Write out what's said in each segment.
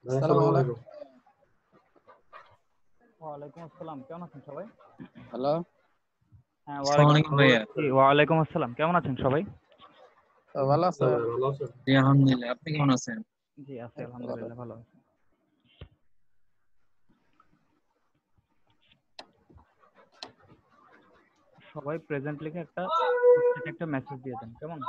আসসালামু আলাইকুম। ওয়ালাইকুম আসসালাম, কেমন আছেন সবাই? হ্যালো, হ্যাঁ, আসসালামু আলাইকুম ভাইয়া। ওয়ালাইকুম আসসালাম, কেমন আছেন সবাই? ভালো আছো? জি আলহামদুলিল্লাহ, আপনি কেমন আছেন? জি আছি, আলহামদুলিল্লাহ ভালো আছি। সবাই প্রেজেন্ট লিখে একটা মেসেজ দিয়ে দেন, কেমন?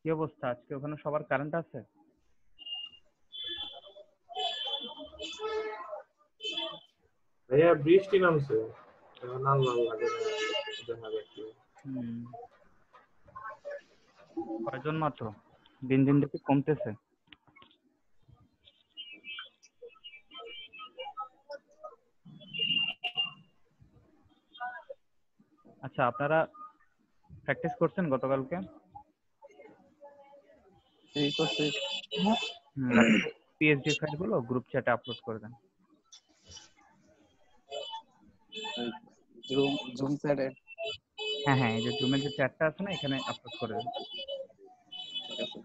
কি অবস্থা, আজকে ওখানে সবার কারেন্ট আছে? ভাইয়া বৃষ্টি নামছে, নামলাম লাগে দেখা যাচ্ছে। কয়জন মাত্র? দিন দিন দেখি কমতেছে। আচ্ছা, আপনারা প্র্যাকটিস করছেন গতকালকে? এই করছি। পিএইচডি ফাইলগুলো গ্রুপ চ্যাটে আপলোড করে দেন। জুম চ্যাটে। হ্যাঁ হ্যাঁ, এই যে জুমের যে চ্যাটটা আছে না, এখানে আপলোড করে দেন। ঠিক আছে।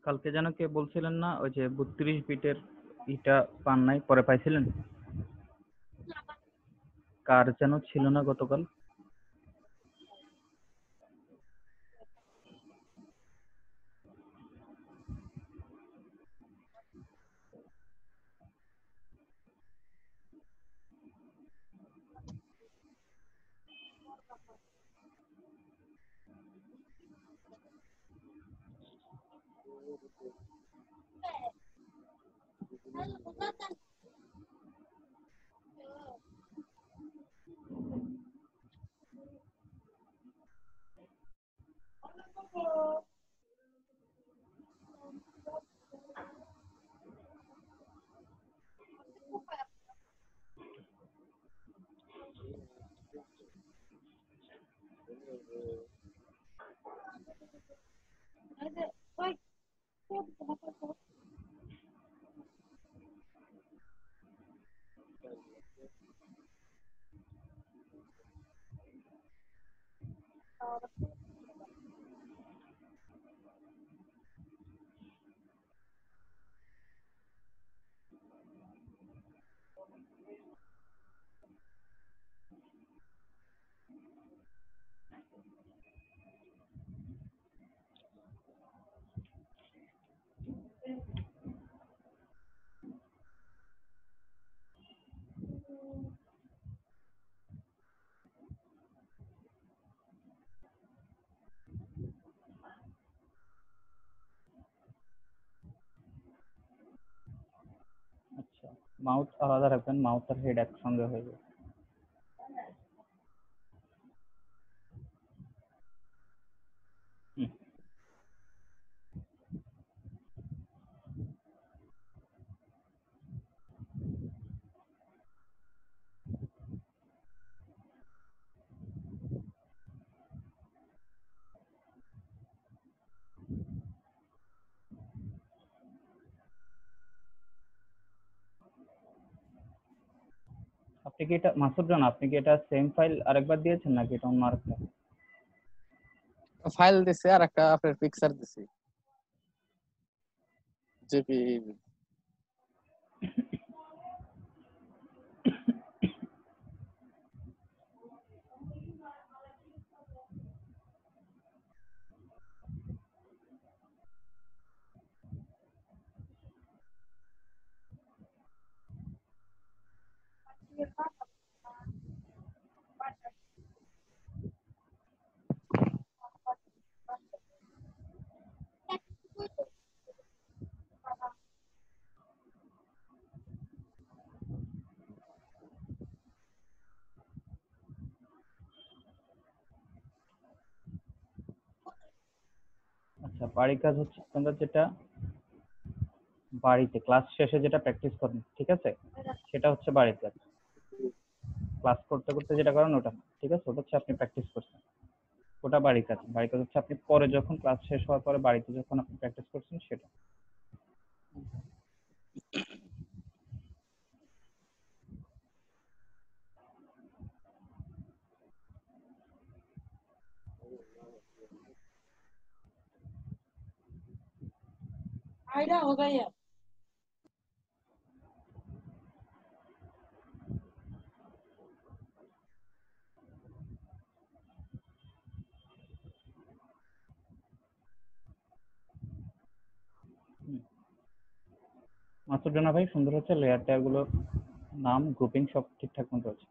কালকে যেন কে বলছিলেন না, ওই যে 32 বিটের ইটা পান নাই, পরে পাইছিলেন? কার যেন ছিল না গতকাল? আচ্ছা, মাউথ আলাদা রাখবেন, মাউথ আর হেড একসঙ্গে হয়ে যাবে। হুম। আপনি কি এটা মাসুদ জান, আপনি কি এটা সেম ফাইল আরেকবার দিয়েছেন নাকি এটা অন্য আরেকটা? ফাইল দিছি আর একটা আপনার পিকচার দিছি জেপি। আচ্ছা, বাড়ি কাজ হচ্ছে তোমরা যেটা বাড়িতে ক্লাস শেষে যেটা প্র্যাকটিস করেন, ঠিক আছে, সেটা হচ্ছে বাড়ির কাজ। ক্লাস করতে করতে যেটা করেন ওটা না, ঠিক আছে, ওটা হচ্ছে আপনি প্র্যাকটিস করছেন, ওটা বাড়ির কাজ। বাড়ির কাজ হচ্ছে আপনি পরে যখন ক্লাস শেষ হওয়ার পরে বাড়িতে যখন আপনি প্র্যাকটিস করছেন সেটা। आइडिया होगा ये। মাসুদ রানা ভাই, সুন্দর হচ্ছে, লেয়ার টেয়ার গুলো নাম গ্রুপিং সব ঠিকঠাক মতো আছে।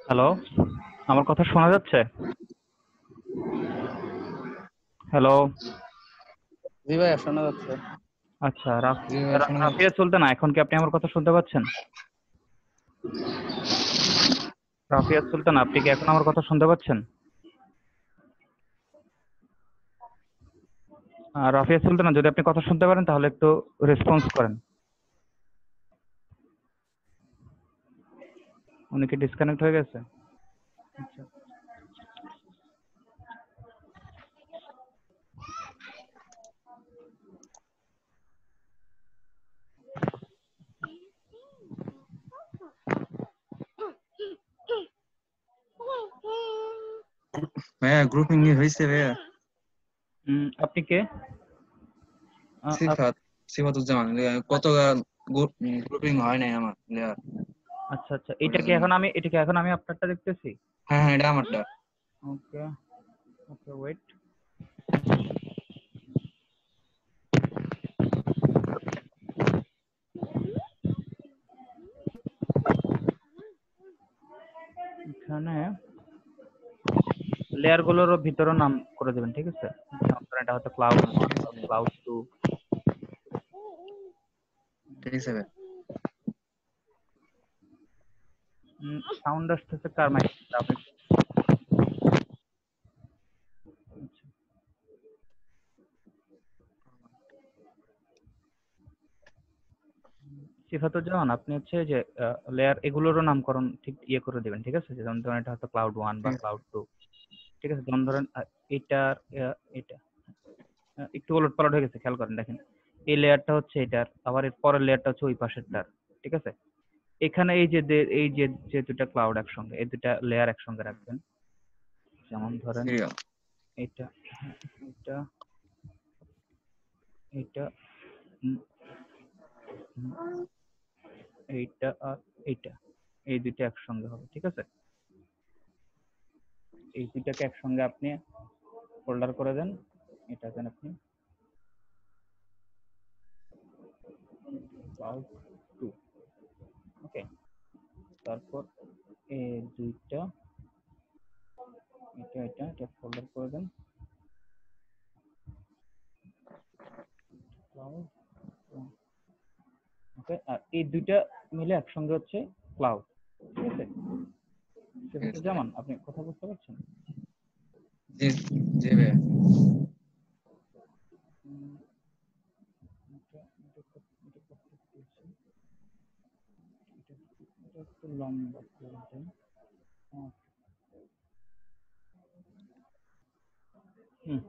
হ্যালো, আমার কথা শোনা যাচ্ছে? হ্যালো। জি ভাইয়া শোনা যাচ্ছে। আচ্ছা, জি ভাই, শোনা যাচ্ছে। রাফিয়া সুলতানা, এখন কি আপনি আমার কথা শুনতে পাচ্ছেন? রাফিয়া সুলতানা, আপনি কি এখন আমার কথা শুনতে পাচ্ছেন? রাফিয়া সুলতানা, যদি আপনি কথা শুনতে পারেন তাহলে একটু রেসপন্স করেন। উনি কি ডিসকানেক্ট হয়ে গেছে? আচ্ছা, ভাইয়া গ্রুপিং হয়েছে ভাইয়া? আপনি কে? সিফাতুজ্জামান। কত গ্রুপিং হয় নাই আমার লেয়ার। আচ্ছা আচ্ছা, এটা কি এখন আমি আপনারটা দেখতেছি? হ্যাঁ হ্যাঁ, এটা আমারটা। ওকে ওকে, ওয়েট। এখানে লেয়ার গুলোরও ভিতরে নাম করে দেবেন, ঠিক আছে? যেমন ধরেন এটা হয়তো ক্লাউড 1 বা ক্লাউড 2। ঠিক আছে ভাই। সাউন্ড আসতেছে কার মাইক? আপনি সিফাতুজ্জামান, আপনি হচ্ছে যে লেয়ার এগুলোরও নামকরণ ঠিক ইয়ে করে দিবেন, ঠিক আছে? যেমন ধরেন এটা হয়তো ক্লাউড 1 বা ক্লাউড 2, ঠিক আছে? যেমন ধরেন এটার এটা একটু ওলটপালট হয়ে গেছে, খেয়াল করেন, দেখেন এই লেয়ারটা হচ্ছে এটার, আবার এর পরের লেয়ারটা হচ্ছে ওই পাশেরটার, ঠিক আছে? এখানে এই যে দুটা ক্লাউড একসঙ্গে, এই দুটা লেয়ার একসঙ্গে রাখবেন। যেমন ধরেন সিরিয়াল। এটা এটা এটা উম, উম, এইটা আর এইটা, এই দুইটা একসঙ্গে হবে, ঠিক আছে? এই দুইটাকে একসঙ্গে আপনি ফোল্ডার করে দেন। এটা দেন আপনি ক্লাউড 2, ওকে? তারপর এই দুইটা, এটা ফোল্ডার করে দেন ক্লাউড 1, ওকে? আর এই দুইটা মিলে একসঙ্গে হচ্ছে ক্লাউড, ঠিক আছে? যেমন আপনি কথা বুঝতে পারছেন? জি জি ভাইয়া। একটু লম্বা করে দেন। হুম,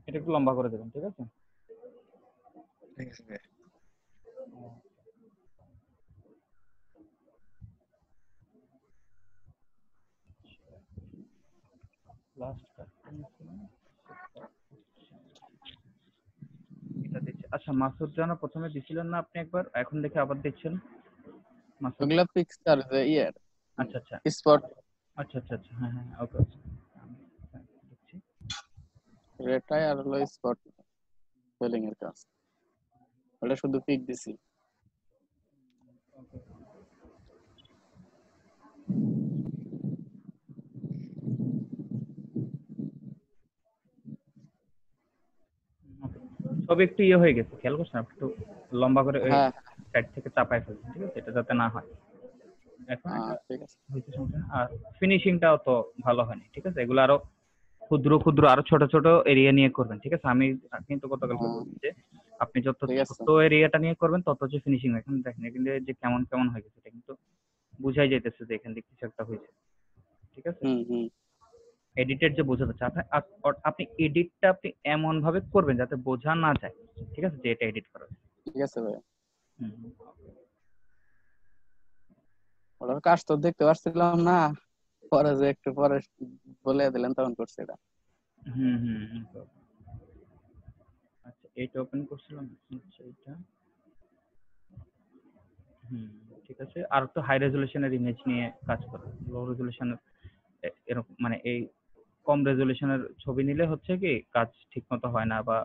এটা একটু লম্বা করে দেবেন, ঠিক আছে? ঠিক আছে ভাই। লাস্ট এটা দিচ্ছি। আচ্ছা, মাসুদ জানা প্রথমে দিছিলেন না আপনি একবার, এখন দেখে আবার দিচ্ছেন মাসুদ? ওগুলা পিকচার যে ইয়ার আচ্ছা আচ্ছা স্পট আচ্ছা আচ্ছা আচ্ছা, হ্যাঁ হ্যাঁ, ওকে ওকে, আমি দিচ্ছি। রেটাই আর হলো স্পট ফিলিং এর কাজ, ওটা শুধু পিক দিছি। ওকে। সব একটু ইয়ে হয়ে গেছে, খেয়াল করছেন? আপনি একটু লম্বা করে ওই হ্যাঁ সাইড থেকে চাপায় ফেলছেন, ঠিক আছে? এটা যাতে না হয়। এখন এটা ঠিক আছে। হইতে সমস্যা না। আর ফিনিশিংটাও তো ভালো হয়নি, ঠিক আছে? এগুলো আরো ক্ষুদ্র ক্ষুদ্র আরো ছোট ছোট এরিয়া নিয়ে করবেন, ঠিক আছে? আমি কিন্তু গতকালকে বলছি যে আপনি যত ঠিক আছে। ছোট এরিয়াটা নিয়ে করবেন তত যে ফিনিশিং হয়। এখন দেখেন কিন্তু যে কেমন কেমন হয়ে গেছে, এটা কিন্তু বুঝাই যাইতেছে যে এখান থেকে কিছু একটা হয়েছে, ঠিক আছে? হুম এডিটেড যে বোঝা যাচ্ছে, আপনি এডিটটা আপনি এমন ভাবে করবেন যাতে বোঝা না যায়, ঠিক আছে? যে এটা এডিট করা হয়েছে। ঠিক আছে ভাই। হুম হুম। ওটার কাজ তো দেখতে পারছিলাম না, পরে যে একটু পরে বলে দিলেন তখন করছি এটা। হুম হুম হুম। আচ্ছা, এইটা ওপেন করছিলাম। আচ্ছা, এইটা হুম, ঠিক আছে। আর তো হাই রেজলিউশনের ইমেজ নিয়ে কাজ করো। লো রেজলিউশনের এরকম মানে এই কম রেজলিউশনের ছবি নিলে হচ্ছে কি কাজ ঠিক মতো হয় না, বা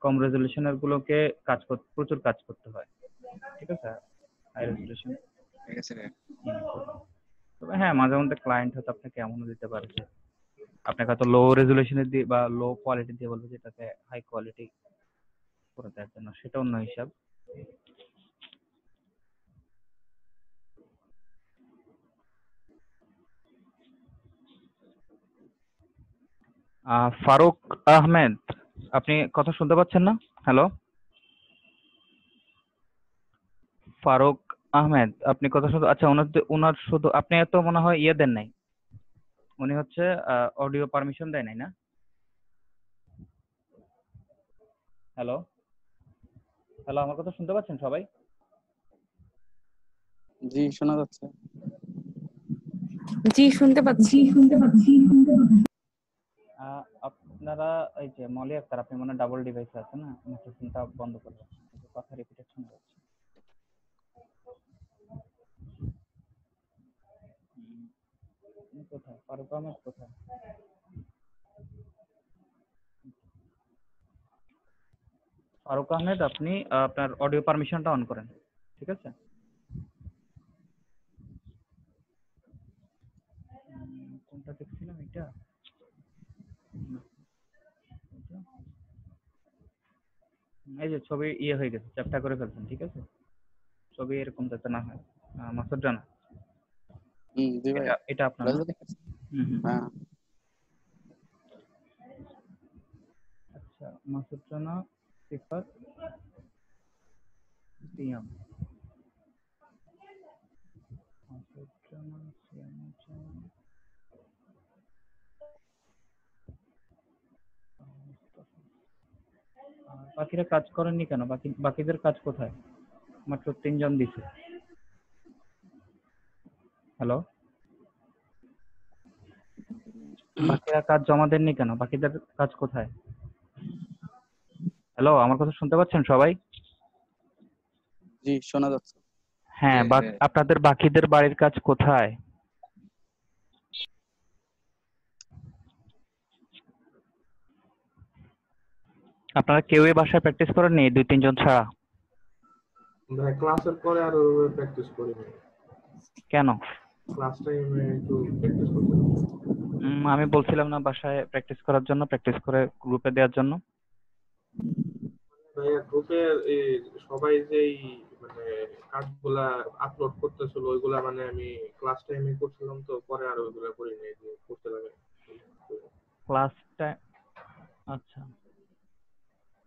কম রেজলিউশনের গুলোকে প্রচুর কাজ করতে হয়, ঠিক আছে? হাই রেজলিউশন ঠিক আছে ভাই। তবে হ্যাঁ, মাঝে মধ্যে ক্লায়েন্ট হয়তো আপনাকে এমনও দিতে পারে যে আপনাকে হয়তো লো রেজলিউশনের দিয়ে বা লো কোয়ালিটি দিয়ে বলবে যেটাকে হাই কোয়ালিটি করে দেওয়ার জন্য, সেটা অন্য হিসাব। ফারুক আহমেদ, আপনি কথা শুনতে পাচ্ছেন না? হ্যালো ফারুক আহমেদ, আপনি কথা শুধু, আচ্ছা, ওনার শুধু আপনি এত মনে হয় ইয়ে দেন নাই, উনি হচ্ছে অডিও পারমিশন দেয় নাই না? হ্যালো হ্যালো, আমার কথা শুনতে পাচ্ছেন সবাই? জি শোনা যাচ্ছে। জি শুনতে পাচ্ছি। আপনারা এই যে মলি আক্তার, আপনি মনে ডাবল ডিভাইসে আছেন না? ফোনটা বন্ধ করবেন, কথা রিপিটেশন হচ্ছে। কোথায় ফারুক আহমেদ, কোথায়? ফারুক আহমেদ, আপনি আপনার অডিও পারমিশনটা অন করেন, ঠিক আছে? কোনটা দেখছিলাম, এটা না, এটা। এই যে ছবি ইয়ে হয়ে গেছে, চ্যাপটা করে ফেলছেন, ঠিক আছে? ছবি এরকম যাতে না হয়। মাসুদ রানা, জি ভাই। এটা এটা আপনার না? হুম হুম। হ্যাঁ আচ্ছা, মাসুদ রানা সিফাত সিয়াম, মাসুদ রানা সিয়াম, বাকিরা কাজ করেননি কেন? বাকিদের কাজ কোথায়? মাত্র 3 জন দিছে। হ্যালো, বাকিরা কাজ জমা দেননি কেন? বাকিদের কাজ কোথায়? হ্যালো, আমার কথা শুনতে পাচ্ছেন সবাই? জি শোনা যাচ্ছে। হ্যাঁ, আপনাদের বাকিদের বাড়ির কাজ কোথায়? আপনারা কেউই বাসায় প্র্যাকটিস করেননি 2-3 জন ছাড়া? ভাই ক্লাসের পরে আর প্র্যাকটিস করি না। কেন? ক্লাস টাইমে একটু প্র্যাকটিস করতে হবে। আমি বলছিলাম না বাসায় প্র্যাকটিস করার জন্য, প্র্যাকটিস করে গ্রুপে দেওয়ার জন্য? ভাইয়া গ্রুপের সবাই যেই মানে কাজগুলা আপলোড করতেছিল ওইগুলা মানে আমি ক্লাস টাইমে করছিলাম, তো পরে আর ওইগুলা করি নাই, যে করতে লাগে ক্লাসটা, আচ্ছা,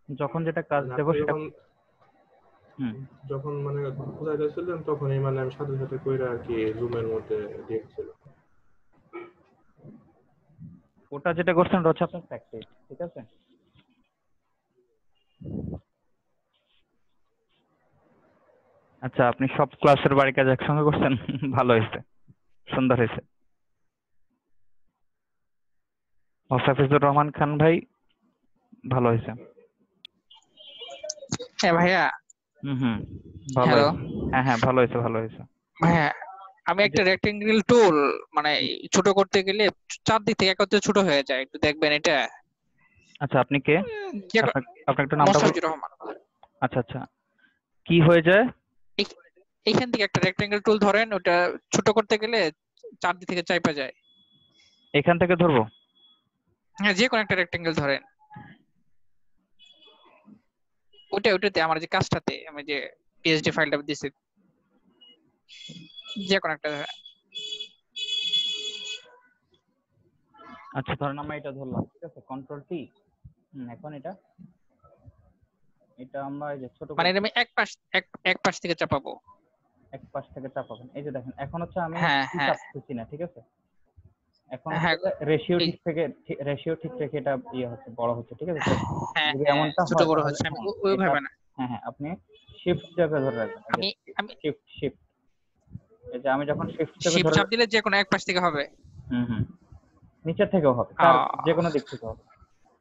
যখন যেটা কাজ মানে দেবো আপনি সেটা। যখন হুম যখন মানে বুঝাইতেছিলেন তখনই মানে আমি সাথে সাথে কইরা আর কি জুমের মধ্যে দেখছিলাম। ওটা যেটা করছেন ওটা হচ্ছে আপনার প্র্যাকটিস, ঠিক আছে? আচ্ছা, আপনি সব ক্লাসের বাড়ি কাজ একসঙ্গে করছেন? ভালো হয়েছে, সুন্দর হয়েছে। মোস্তাফিজুর রহমান খান ভাই, ভালো হয়েছে। হ্যাঁ ভাইয়া। হুম, ভালো হ্যালো হয়েছে। হ্যাঁ হ্যাঁ, ভালো হয়েছে, ভালো হয়েছে। ভাইয়া, আমি এই যে একটা রেক্টেঙ্গেল টুল মানে ছোট করতে গেলে চারদিক থেকে একত্রে ছোট হয়ে যায়, একটু দেখবেন এটা। আচ্ছা, আপনি কে? যে- আপনার একটু নামটা বল। মোস্তাফিজুর রহমান। আচ্ছা আচ্ছা, কি হয়ে যায়? এই- এইখান থেকে একটা রেক্টেঙ্গেল টুল ধরেন, ওটা ছোট করতে গেলে চারদিক থেকে চাইপা যায়। এখান থেকে ধরবো? হ্যাঁ, যে কোনো একটা রেক্টেঙ্গেল ধরেন, ওটাতে আমার যে কাজটাতে আমি যে পিএইচডি ফাইলটা দিছি, যে কোনো একটা ধরেন। আচ্ছা, ধরেন আমরা এটা ধরলাম, ঠিক আছে, কন্ট্রোল টি। এখন এটা আমরা এই যে ছোট মানে করে এটা আমি এক পাশ থেকে চাপাবো। এক পাশ থেকে চাপাবেন। এই যে দেখেন, এখন হচ্ছে আমি হ্যাঁ কি হ্যাঁ চাপতেছি না, ঠিক আছে? এখন হ্যাঁ রেশিও এই- ঠিক রেখে এটা ইয়ে হচ্ছে, বড় হচ্ছে, ঠিক আছে? তো হ্যাঁ যদি হ্যাঁ, এমনটা ছোট হয় বড় তাহলে হচ্ছে, আমি হ্যাঁ, এটা ওইভাবে না। হ্যাঁ হ্যাঁ, আপনি শিফট চেপে ধরে রাখবেন। এই আমি যে আমি শিফট, এই যে আমি যখন শিফট চেপে শিফট ধরে চাপ দিলে যে কোনো এক পাশ থেকে হবে। হুম, নিচের থেকেও হবে, তার যে কোনো দিক থেকে হবে।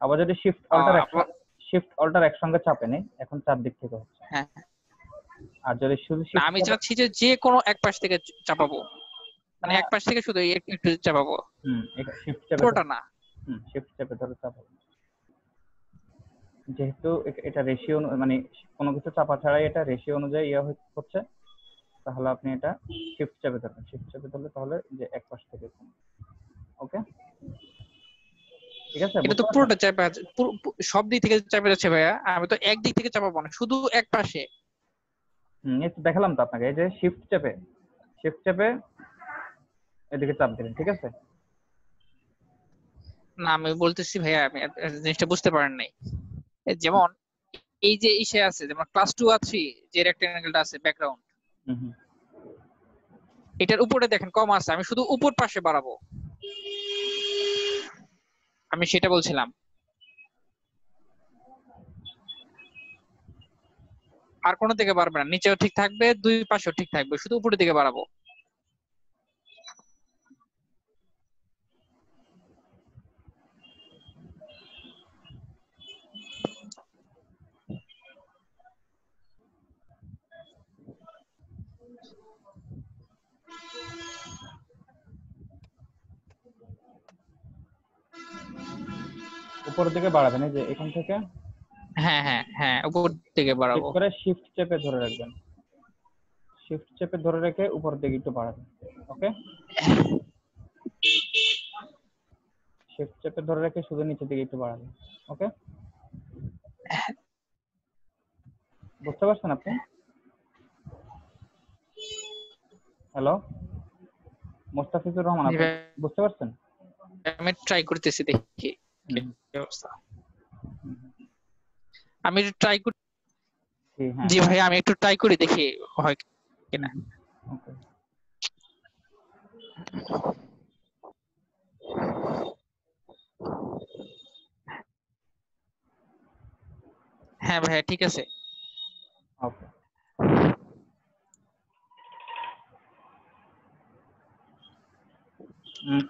আবার যদি শিফট অল্টার একসঙ্গে চাপে নেই, এখন চারদিক থেকে হচ্ছে। হ্যাঁ, আর যদি শুধু না শিফট আমি চাচ্ছি যে যে কোনো এক পাশ থেকে চাপাবো, মানে এক পাশ থেকে শুধু একটু একটু চাপাবো, এটা শিফট চেপে পুরোটা না। শিফট চেপে ধরে চাপাবো। যেহেতু এটা রেশিও, মানে কোনো কিছু চাপা ছাড়াই এটা রেশিও অনুযায়ী ইয়ে হচ্ছে, তাহলে আপনি এটা শিফট চেপে ধরবেন। শিফট চেপে ধরলে তাহলে যে এক পাশ থেকে, ওকে, ঠিক আছে? এটা বুঝতে তো পারছেন? পুরোটা চাপা আছে, সব দিক থেকে চাপা যাচ্ছে ভাইয়া, আমি তো এক দিক থেকে চাপাবো না, শুধু এক পাশে। এই তো দেখালাম তো আপনাকে, এই যে শিফট চেপে এদিকে চাপ দিলেন, ঠিক আছে? না আমি বলতেছি ভাইয়া, আমি জিনিসটা বুঝতে পারেন নাই। যেমন এই যে ইসে আছে, যেমন ক্লাস 2 আছে, যে রেক্টেঙ্গেলটা আছে ব্যাকগ্রাউন্ড, হুম, এটার উপরে দেখেন কম আছে, আমি শুধু উপর পাশে বাড়াবো, আমি সেটা বলছিলাম। আর কোনো দিকে বাড়বে না, নিচেও ঠিক থাকবে, দুই পাশেও ঠিক থাকবে, শুধু উপরের দিকে বাড়াবো। উপরের দিকে বাড়াবেন, এই যে এখান থেকে হ্যাঁ হ্যাঁ হ্যাঁ, উপর দিকে ক্লিক বাড়াবো। করে শিফট চেপে ধরে রাখবেন। শিফট চেপে ধরে রেখে উপরের দিকে একটু বাড়াবেন, ওকে? শিফট চেপে ধরে রেখে শুধু নিচের দিকে একটু বাড়াবেন, ওকে? বুঝতে পারছেন আপনি? হ্যালো মোস্তাফিজুর রহমান, জি আপনি ভাই, বুঝতে পারছেন? আমি ট্রাই করতেছি, দেখি কি হুম, অবস্থা। হুম, আমি ট্রাই করি। হ্যাঁ, জি ভাই, আমি একটু ট্রাই করি, দেখি হয় কিনা। ওকে। হ্যাঁ ভাইয়া, ঠিক আছে। ওকে,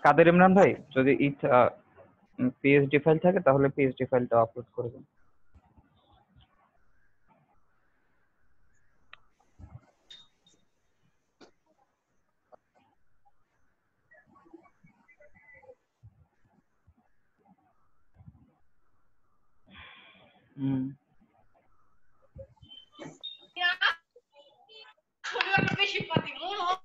কাদের ইমরান ভাই, যদি পিএইচডি ফাইল থাকে তাহলে পিএইচডি ফাইলটা আপলোড করবেন। হুম, বেশি পাতি মন হয়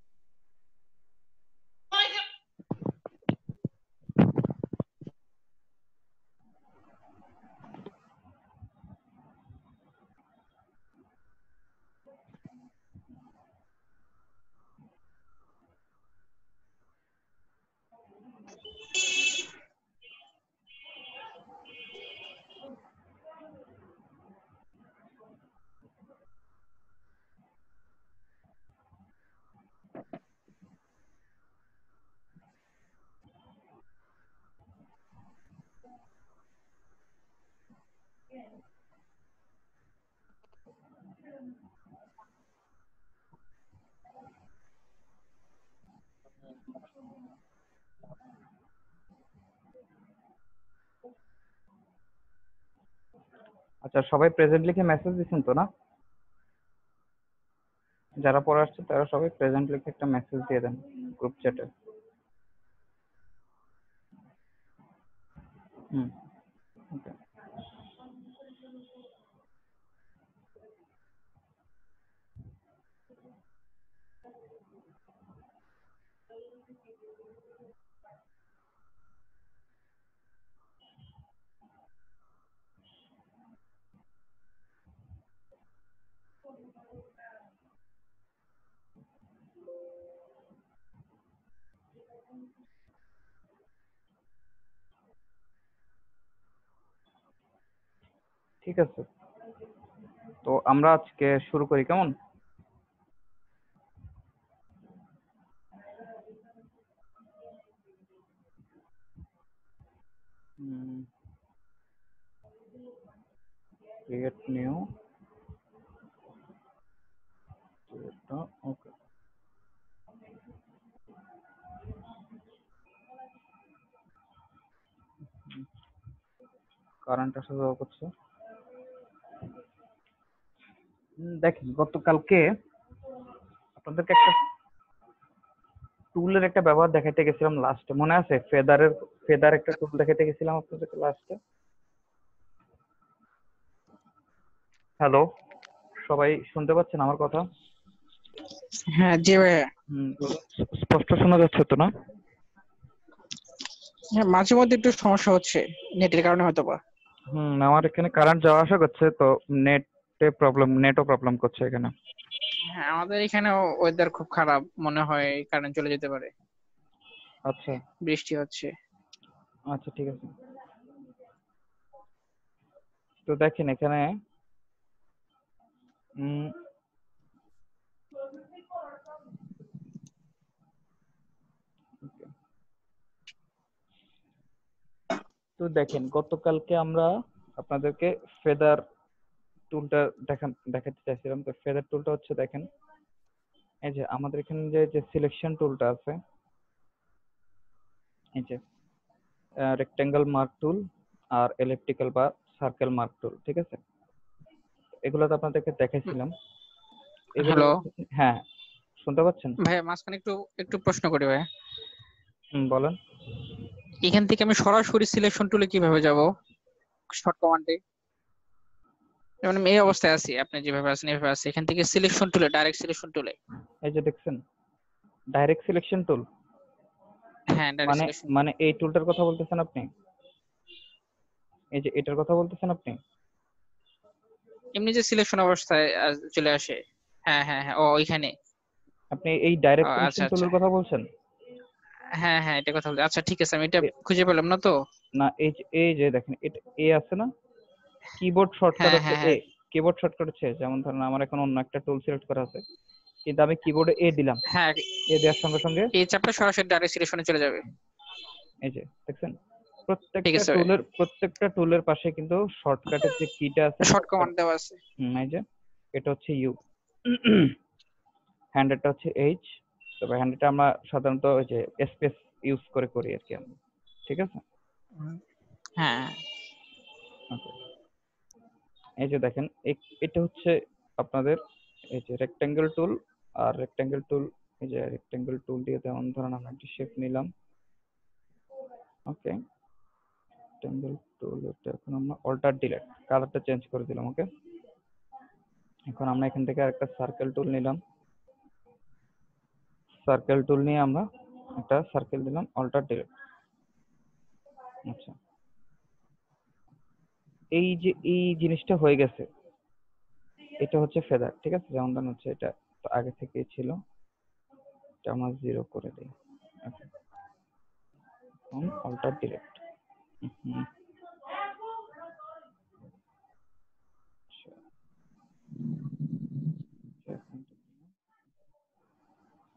আচ্ছা, সবাই প্রেজেন্ট লিখে মেসেজ দিচ্ছেন তো না? যারা পড়ে আসছে তারা সবাই প্রেজেন্ট লিখে একটা মেসেজ দিয়ে দেন গ্রুপ চ্যাটে। হুম, ওকে। ঠিক আছে, তো আমরা আজকে শুরু করি কেমন? ক্রিয়েট নিউ, ওকে। কারেন্ট আসা যাওয়া করছে। দেখেন, গতকালকে আপনাদেরকে একটা টুলের একটা ব্যবহার দেখাইতে গেছিলাম লাস্টে, মনে আছে? ফেদার একটা টুল দেখাইতে গেছিলাম আপনাদেরকে লাস্টে। হ্যালো, সবাই শুনতে পাচ্ছেন আমার কথা? হ্যাঁ জি ভাইয়া। স্পষ্ট শোনা যাচ্ছে তো না? হ্যাঁ, মাঝে মধ্যে একটু সমস্যা হচ্ছে নেটের কারণে হয়তো বা। আমার এখানে কারেন্ট যাওয়া আসা করছে, তো নেটও প্রবলেম করছে এখানে। হ্যাঁ, আমাদের এখানেও ওয়েদার খুব খারাপ, মনে হয় কারেন্ট চলে যেতে পারে। আচ্ছা বৃষ্টি হচ্ছে। আচ্ছা, ঠিক আছে। তো দেখেন এখানে তো দেখেন গতকালকে আমরা আপনাদেরকে ফেদার টুলটা দেখাতে চাইছিলাম। তো ফেদার টুলটা হচ্ছে, দেখেন এই যে আমাদের এখানে যে সিলেকশন টুলটা আছে, এই যে রেক্টেঙ্গেল মার্ক টুল আর এলিপ্টিক্যাল বা সার্কেল মার্ক টুল, ঠিক আছে? এগুলো তো আপনাদেরকে দেখাইছিলাম। এগুলো, হ্যালো হ্যাঁ শুনতে পাচ্ছেন? ভাইয়া, মাঝখানে একটু একটু প্রশ্ন করি ভাইয়া। বলেন। এখান থেকে আমি সরাসরি সিলেকশন টুলে কিভাবে যাব? শর্ট কমান্ডে যেমন আমি এই অবস্থায় আছি, আপনি যেভাবে আছেন এভাবে আছি, এখান থেকে সিলেকশন টুলে, ডাইরেক্ট সিলেকশন টুলে। এই যে দেখছেন ডাইরেক্ট সিলেকশন টুল, হ্যাঁ ডাইরেক্ট মানে সিলেকশন। মানে এই টুলটার কথা বলতেছেন আপনি? এই যে এটার কথা বলতেছেন আপনি? এমনি যে সিলেকশন অবস্থায় চলে আসে। হ্যাঁ হ্যাঁ হ্যাঁ, ও ওইখানে। আপনি এই ডাইরেক্ট আচ্ছা সিলেকশন আচ্ছা, টুলের কথা বলছেন? হ্যাঁ হ্যাঁ এটা কথা বলছি। আচ্ছা ঠিক আছে, আমি এটা এ- খুঁজে পেলাম না তো। না, এই যে দেখেন এটা এ আছে না, কিবোর্ড শর্টকাট হ্যাঁ হচ্ছে হ্যাঁ এ। হ্যাঁ, কিবোর্ড শর্টকাট হচ্ছে, যেমন ধরেন আমার এখন অন্য একটা টুল সিলেক্ট করা আছে, কিন্তু আমি কিবোর্ডে এ দিলাম, হ্যাঁ এ দেওয়ার সঙ্গে সঙ্গে এই চাপটা সরাসরি ডাইরেক্ট সিলেকশনে চলে যাবে। এই যে দেখছেন ঠিক আছে ভাই, প্রত্যেকটা টুলের পাশে কিন্তু শর্টকাটের যে কিটা আছে, শর্ট কমান্ড দেওয়া আছে। এই যে এটা হচ্ছে ইউ, হ্যান্ডেলটা হচ্ছে এইচ। তবে হ্যান্ডেলটা আমরা সাধারণত ওই যে স্পেস ইউজ করে করি আর কি আমরা, ঠিক আছে? হ্যাঁ Okay. এই যে দেখেন এটা হচ্ছে আপনাদের এই যে রেক্টেঙ্গেল টুল। আর রেক্টেঙ্গেল টুল, এই যে রেক্টেঙ্গেল টুল দিয়ে যেমন ধরেন আমরা একটা শেপ নিলাম, ওকে। রেক্টেঙ্গেল টুল, এটা এখন আমরা অল্টার ডিলেট, কালারটা চেঞ্জ করে দিলাম, ওকে। এখন আমরা এখান থেকে আরেকটা সার্কেল টুল নিলাম, সার্কেল টুল নিয়ে আমরা একটা সার্কেল দিলাম, অল্টার ডিলেট। আচ্ছা, এই যে এই জিনিসটা হয়ে গেছে, এটা হচ্ছে ফেদার, ঠিক আছে? যেমন ধরেন হচ্ছে এটা তো আগে থেকেই ছিল, এটা আমরা 0 করে দিই, ওকে। অল্টার ডিলেট,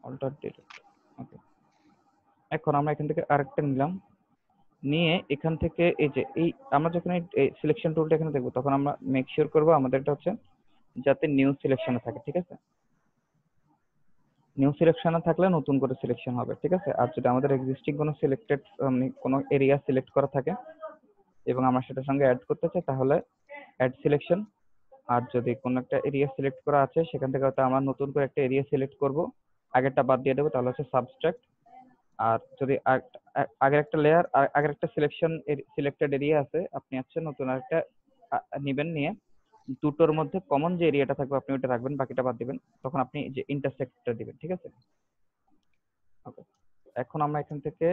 অল্টার ডিলেট, ওকে। এখন আমরা এখান থেকে আরেকটা নিলাম, নিয়ে এখান থেকে এই যে এই আমরা যখন এই সিলেকশন টুলটা এখানে দেখবো, তখন আমরা মেক শিওর করবো আমাদেরটা হচ্ছে যাতে নিউ সিলেকশনে থাকে, ঠিক আছে? নিউ সিলেকশনে থাকলে নতুন করে সিলেকশন হবে, ঠিক আছে? আর যদি আমাদের এক্সিস্টিং কোনো সিলেক্টেড কোনো এরিয়া সিলেক্ট করা থাকে এবং আমরা সেটার সঙ্গে অ্যাড করতে চাই, তাহলে অ্যাড সিলেকশন। আর যদি কোনো একটা এরিয়া সিলেক্ট করা আছে সেখান থেকে হয়তো আমরা নতুন করে একটা এরিয়া সিলেক্ট করব, আগেরটা বাদ দিয়ে দেবো, তাহলে হচ্ছে সাবস্ট্রাক্ট। আর যদি আগের একটা লেয়ার, আগের একটা সিলেক্টেড এরিয়া আছে, আপনি হচ্ছে নতুন একটা নিবেন, নিয়ে দুটোর মধ্যে কমন যে এরিয়াটা থাকবে আপনি ওটা রাখবেন, বাকিটা বাদ দিবেন, তখন আপনি যে ইন্টারসেক্টটা দিবেন। ঠিক আছে, ওকে। এখন আমরা এখান থেকে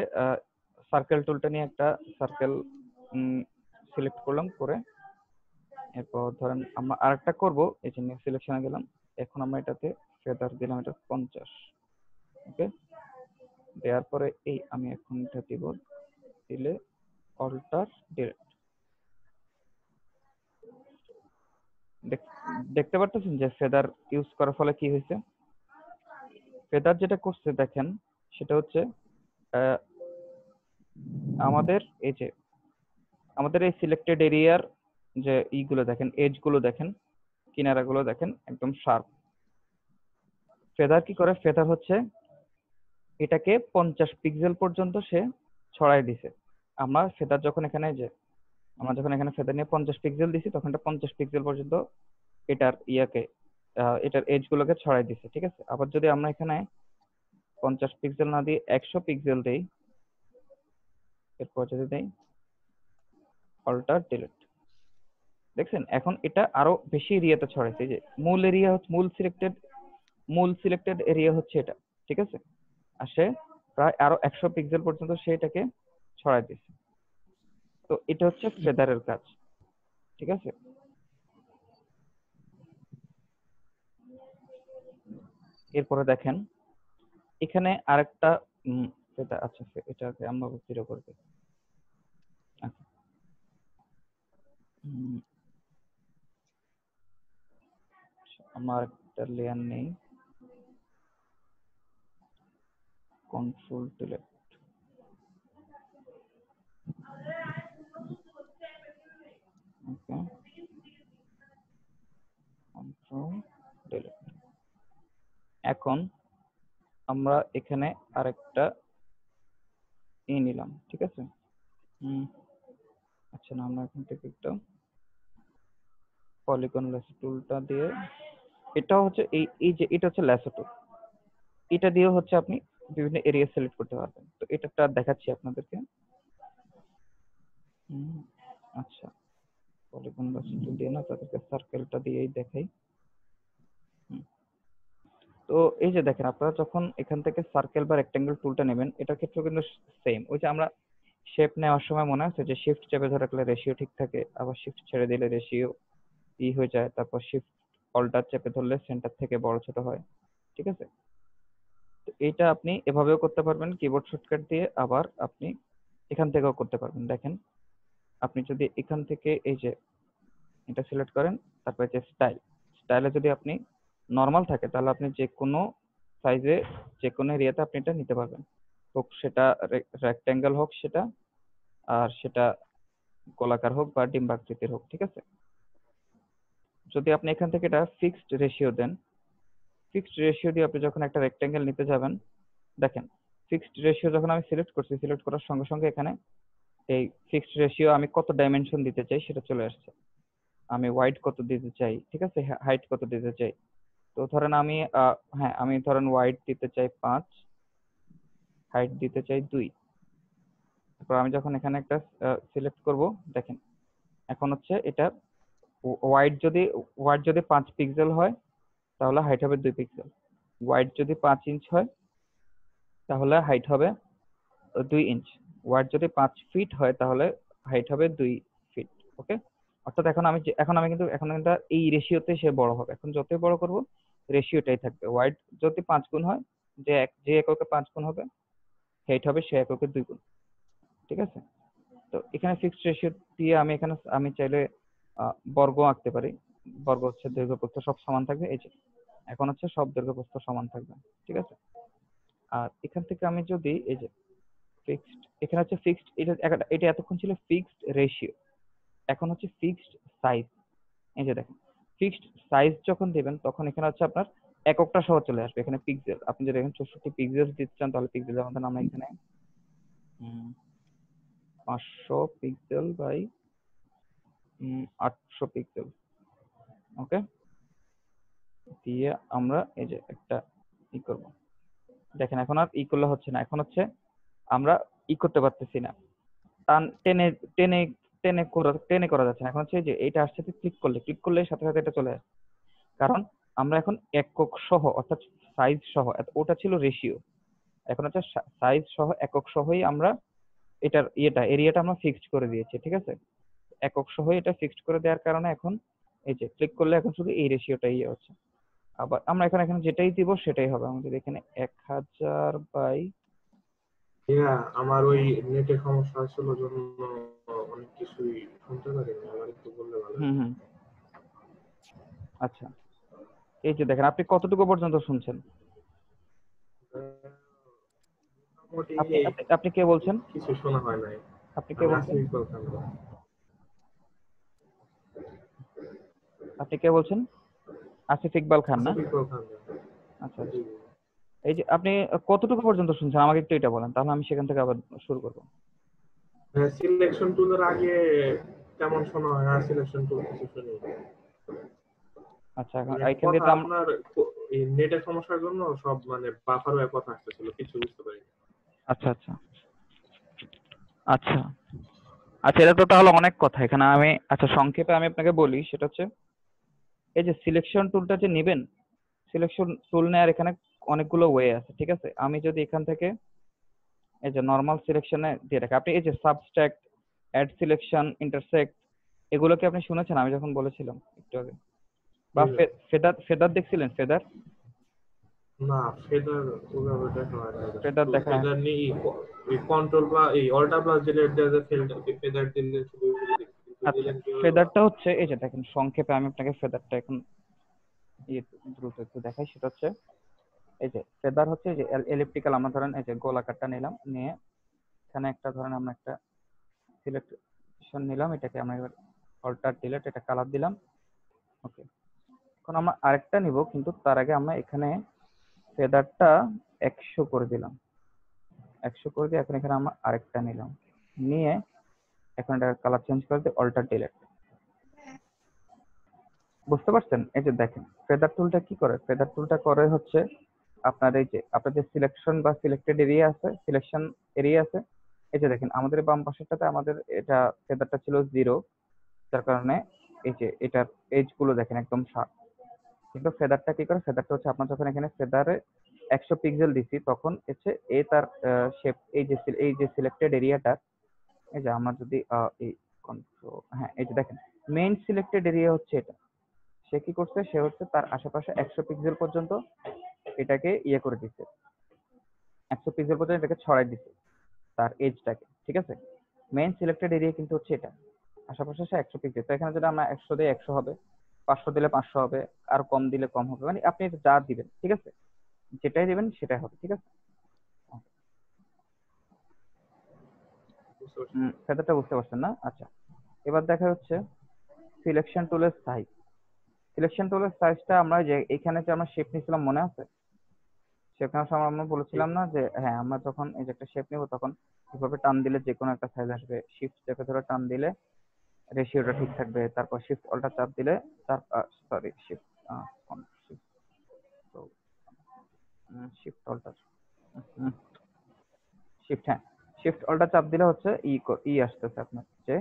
সার্কেল টুলটা নিয়ে একটা সার্কেল সিলেক্ট করলাম, করে এরপর ধরেন আমরা আরেকটা করব, এই যে নিউ সিলেকশনে গেলাম, এখন আমরা এটাতে ফেদার দিলাম, এটা 50। ওকে, দেওয়ার পরে এই আমি এখন এটা দিব, দিলে অল্টার ডিরেক্ট। দেখতে পারতেছেন যে ফেদার ইউজ করার ফলে কি হয়েছে। ফেদার যেটা করছে দেখেন, সেটা হচ্ছে আমাদের এই যে আমাদের এই সিলেক্টেড এরিয়ার যে ইগুলো দেখেন, এজ গুলো দেখেন, কিনারাগুলো দেখেন একদম শার্প। ফেদার কি করে, ফেদার হচ্ছে এটাকে 50 পিক্সেল পর্যন্ত সে ছড়াই দিছে। আমরা ফেদার যখন এখানে আমরা যখন এখানে ফেদার নিয়ে 50 পিক্সেল দিছি, তখন এটা 50 পিক্সেল পর্যন্ত এটার এটার এজ গুলোকে ছড়াই দিছে। ঠিক আছে, আবার যদি আমরা এখানে 50 পিক্সেল না দিয়ে 100 পিক্সেল দেই, এরপর যদি দেই অল্টার ডিলিট, দেখছেন এখন এটা আরো বেশি এরিয়াতে ছড়াইছে। যে মূল এরিয়া হচ্ছে মূল সিলেক্টেড এরিয়া হচ্ছে এটা। ঠিক আছে, আর সে প্রায় আরো 100 পিক্সেল পর্যন্ত সে এটাকে ছড়াই দিছে। তো এটা হচ্ছে ফেদারের কাজ। ঠিক আছে, এরপরে দেখেন এখানে আরেকটা আচ্ছা, এটাকে আমরা জিরো করে দিই। আচ্ছা, আমার একটা লেয়ার নেই, কন্ট্রোল ডিলিট, ওকে, কন্ট্রোল ডিলিট। এখন আমরা এখানে আরেকটা নিলাম। ঠিক আছে, আচ্ছা না, আমরা এখান থেকে একটা পলিগন ল্যাসো টুলটা দিয়ে, এটা হচ্ছে এই যে এটা হচ্ছে ল্যাসো টুল, এটা দিয়ে হচ্ছে আপনি বিভিন্ন এরিয়া সিলেক্ট করতে পারবেন। তো এটা দেখাচ্ছি আপনাদেরকে। আচ্ছা, পলিগন ল্যাসো টুল দিয়ে না, তাদেরকে সার্কেলটা দিয়েই দেখাই। তো এই যে দেখেন, আপনারা যখন এখান থেকে সার্কেল বা রেক্টেঙ্গেল টুলটা নেবেন, এটার ক্ষেত্রে কিন্তু সেম। ওই যে আমরা শেপ নেওয়ার সময় মনে আছে যে শিফট চেপে ধরে রাখলে রেশিও ঠিক থাকে, আবার শিফট ছেড়ে দিলে রেশিও হয়ে যায়, তারপর শিফট অল্টার চেপে ধরলে সেন্টার থেকে বড় ছোট হয়। ঠিক আছে, তো এইটা আপনি এভাবেও করতে পারবেন কিবোর্ড শর্টকাট দিয়ে, আবার আপনি এখান থেকেও করতে পারবেন। দেখেন, আপনি যদি এখান থেকে এই যে এটা সিলেক্ট করেন, তারপরে যে স্টাইলে যদি আপনি নর্মাল থাকে, তাহলে আপনি যে কোনো সাইজে যে কোনো এরিয়াতে আপনি এটা নিতে পারবেন, হোক সেটা রেক্ট্যাঙ্গেল হোক সেটা, আর সেটা গোলাকার হোক বা ডিম্বাকৃতির হোক। ঠিক আছে, যদি আপনি এখান থেকে এটা ফিক্সড রেশিও দেন, ফিক্সড রেশিও দিয়ে আপনি যখন একটা রেক্ট্যাঙ্গেল নিতে যাবেন, দেখেন ফিক্সড রেশিও যখন আমি সিলেক্ট করছি, সিলেক্ট করার সঙ্গে সঙ্গে এখানে এই ফিক্সড রেশিও আমি কত ডাইমেনশন দিতে চাই সেটা চলে আসছে। আমি ওয়াইড কত দিতে চাই, ঠিক আছে, হাইট কত দিতে চাই। তো ধরেন আমি হ্যাঁ, আমি ধরেন ওয়াইড দিতে চাই 5, হাইট দিতে চাই 2। তারপর আমি যখন এখানে একটা সিলেক্ট করব, দেখেন এখন হচ্ছে এটা ওয়াইড যদি 5 পিক্সেল হয়, তাহলে হাইট হবে 2 পিক্সেল। ওয়াইড যদি 5 ইঞ্চ হয়, তাহলে হাইট হবে 2 ইঞ্চ। ওয়াইড যদি 5 ফিট হয়, তাহলে হাইট হবে 2 ফিট। ওকে, অর্থাৎ এখন আমি কিন্তু এই রেশিওতে সে বড় হবে। এখন যতই বড় করব, রেশিওটাই থাকবে। ওয়াইড যদি 5 গুণ হয়, যে এককে 5 গুণ হবে, হাইট হবে সে এককে 2 গুণ। ঠিক আছে, তো এখানে ফিক্সড রেশিও দিয়ে আমি চাইলে বর্গ আঁকতে পারি। বর্গ হচ্ছে দৈর্ঘ্য প্রস্থ সব সমান থাকবে। এই যে এখন হচ্ছে সব দৈর্ঘ্য প্রস্থ সমান থাকবে। ঠিক আছে, আর এখান থেকে আমি যদি এই যে ফিক্সড, এখানে হচ্ছে ফিক্সড, এটা এতক্ষণ ছিল ফিক্সড রেশিও, এখন হচ্ছে ফিক্সড সাইজ। এই যে দেখেন, ফিক্সড সাইজ যখন দিবেন, তখন এখানে হচ্ছে আপনার এককটা সহ চলে আসবে। এখানে পিক্সেল, আপনি যদি এখানে 64 পিক্সেল দিতে চান, তাহলে পিক্সেল আমাদের আমরা এখানে 500 পিক্সেল বাই 800 পিক্সেল। ওকে, দিয়ে আমরা এই যে একটা ই করব। দেখেন এখন আর ই করলে হচ্ছে না, এখন হচ্ছে আমরা ই করতে পারতেছি না, টেনে টেনে টেনে করা যাচ্ছে না। এখন হচ্ছে যে এইটা আসছে, ক্লিক করলে সাথে সাথে এটা চলে আসে, কারণ আমরা এখন একক সহ অর্থাৎ সাইজ সহ, ওটা ছিল রেশিও, এখন হচ্ছে সাইজ সহ একক সহই আমরা এটার এরিয়াটা আমরা ফিক্সড করে দিয়েছি। ঠিক আছে, একক সহ এটা ফিক্সড করে দেওয়ার কারণে এখন এই যে ক্লিক করলে এখন শুধু এই রেশিওটাই হচ্ছে। আবার আমরা এখানে যেটাই দিব সেটাই হবে। আমাদের এখানে 1000 বাই আমার ওই নেটের সমস্যা ছিল জন্য অনেক কিছুই শুনতে পারিনি, আমার একটু বললে ভালো হতো। হুম। আচ্ছা, এই যে দেখেন আপনি কতটুকু পর্যন্ত শুনছেন? মোটামুটি আপনি কে বলছেন? কিছু শোনা হয় নাই। আপনি কে বলছেন? আপনি কে বলছেন? আসিফ ইকবাল খান না? আচ্ছা, এই যে আপনি কতটুকু পর্যন্ত শুনছেন আমাকে একটু এটা বলেন, তাহলে আমি সেখান থেকে আবার শুরু করব। সিলেকশন টুলের আগে কেমন শোনা হয়? আর সিলেকশন টুল কিছু শুনি। আচ্ছা, এখন এইখান থেকে আপনার এই নেটের সমস্যার জন্য সব মানে বাফার হয়ে কথা আসতেছিল, কিছু বুঝতে পারি। আচ্ছা আচ্ছা আচ্ছা আচ্ছা, এটা তো তাহলে অনেক কথা এখানে। আমি আচ্ছা সংক্ষেপে আমি আপনাকে বলি, সেটা হচ্ছে এই যে সিলেকশন টুলটা যে নেবেন, সিলেকশন টুল নেওয়ার এখানে অনেকগুলো ওয়ে আছে। ঠিক আছে, আমি যদি এখান থেকে এই যে নরমাল সিলেকশনে দিয়ে রাখি, আপনি এই যে সাবস্ট্রাক্ট, অ্যাড সিলেকশন, ইন্টারসেক্ট, এগুলো কি আপনি শুনেছেন আমি যখন বলেছিলাম একটু আগে? বা ফেদার দেখছিলেন? ফেদার না, ফেদার ওভাবে দেখা হয় না। ফেদার দেখা ফেদার নেই, এই কন্ট্রোল বা এই অল্টার প্লাস ডিলিট দিয়ে যে ফেদার দিলে শুধু আচ্ছা, ফেদারটা হচ্ছে এই যে দেখেন সংক্ষেপে আমি আপনাকে ফেদারটা এখন দ্রুত একটু দেখাই। সেটা হচ্ছে এই যে ফেদার হচ্ছে এই যে এলিপ্টিক্যাল, আমরা ধরেন এই যে গোলাকারটা নিলাম, নিয়ে এখানে একটা ধরেন আমরা একটা সিলেকশন নিলাম, এটাকে আমরা এবার অল্টার ডিলিট, এটা কালার দিলাম। ওকে, এখন আমরা আরেকটা নিব, কিন্তু তার আগে আমরা এখানে ফেদারটা 100 করে দিলাম, 100 করে দিয়ে এখন এখানে আমরা আরেকটা নিলাম, নিয়ে এখন এটা কালার চেঞ্জ করে দিয়ে অল্টার ডিলিট। বুঝতে পারছেন? এই যে দেখেন ফেদার টুলটা কি করে, ফেদার টুলটা করে হচ্ছে আপনার এই যে আপনাদের সিলেকশন বা সিলেক্টেড এরিয়া আছে, সিলেকশন এরিয়া আছে, এই যে দেখেন আমাদের বাম পাশেরটাতে আমাদের এটা ফেদারটা ছিল 0, যার কারণে এই যে এটার এজ গুলো দেখেন একদম শার্প। কিন্তু ফেদারটা কি করে, ফেদারটা হচ্ছে আপনার যখন এখানে ফেদারে 100 পিক্সেল দিছি, তখন হচ্ছে এ তার শেপ, এই যে সিলেক্টেড এরিয়াটা, এই যে আমরা যদি এই কন্ট্রোল, হ্যাঁ এই যে দেখেন মেইন সিলেক্টেড এরিয়া হচ্ছে এটা, সে কি করছে, সে হচ্ছে তার আশেপাশে 100 পিক্সেল পর্যন্ত এটাকে ইয়ে করে দিচ্ছে, 100 পিক্সেল পর্যন্ত এটাকে ছড়াই দিচ্ছে তার এজটাকে। ঠিক আছে, মেইন সিলেক্টেড এরিয়া কিন্তু হচ্ছে এটা, আশেপাশে 100 পিক্সেল। তো এখানে যদি আমরা 100 দিয়ে 100 হবে, 500 দিলে 500 হবে, আর কম দিলে কম হবে, মানে আপনি যা দিবেন, ঠিক আছে, যেটাই দিবেন সেটাই হবে। ঠিক আছে, ফেদারটা বুঝতে পারছেন না? আচ্ছা, এবার দেখা হচ্ছে সিলেকশন টুলের সাইজ। সিলেকশন টুলের সাইজটা আমরা যে এখানে যে আমরা শেপ নিয়েছিলাম মনে আছে? সেখানে আমরা বলেছিলাম না যে হ্যাঁ আমরা যখন এই যে একটা শেপ নেব তখন এভাবে টান দিলে যে কোনো একটা সাইজ আসবে, শিফট চেপে ধরে টান দিলে রেশিওটা ঠিক থাকবে, তারপর শিফট অল্টার চাপ দিলে তার sorry shift shift alter shift, হ্যাঁ শিফট অল্টার চাপ দিলে হচ্ছে ই আসতেছে আপনার যে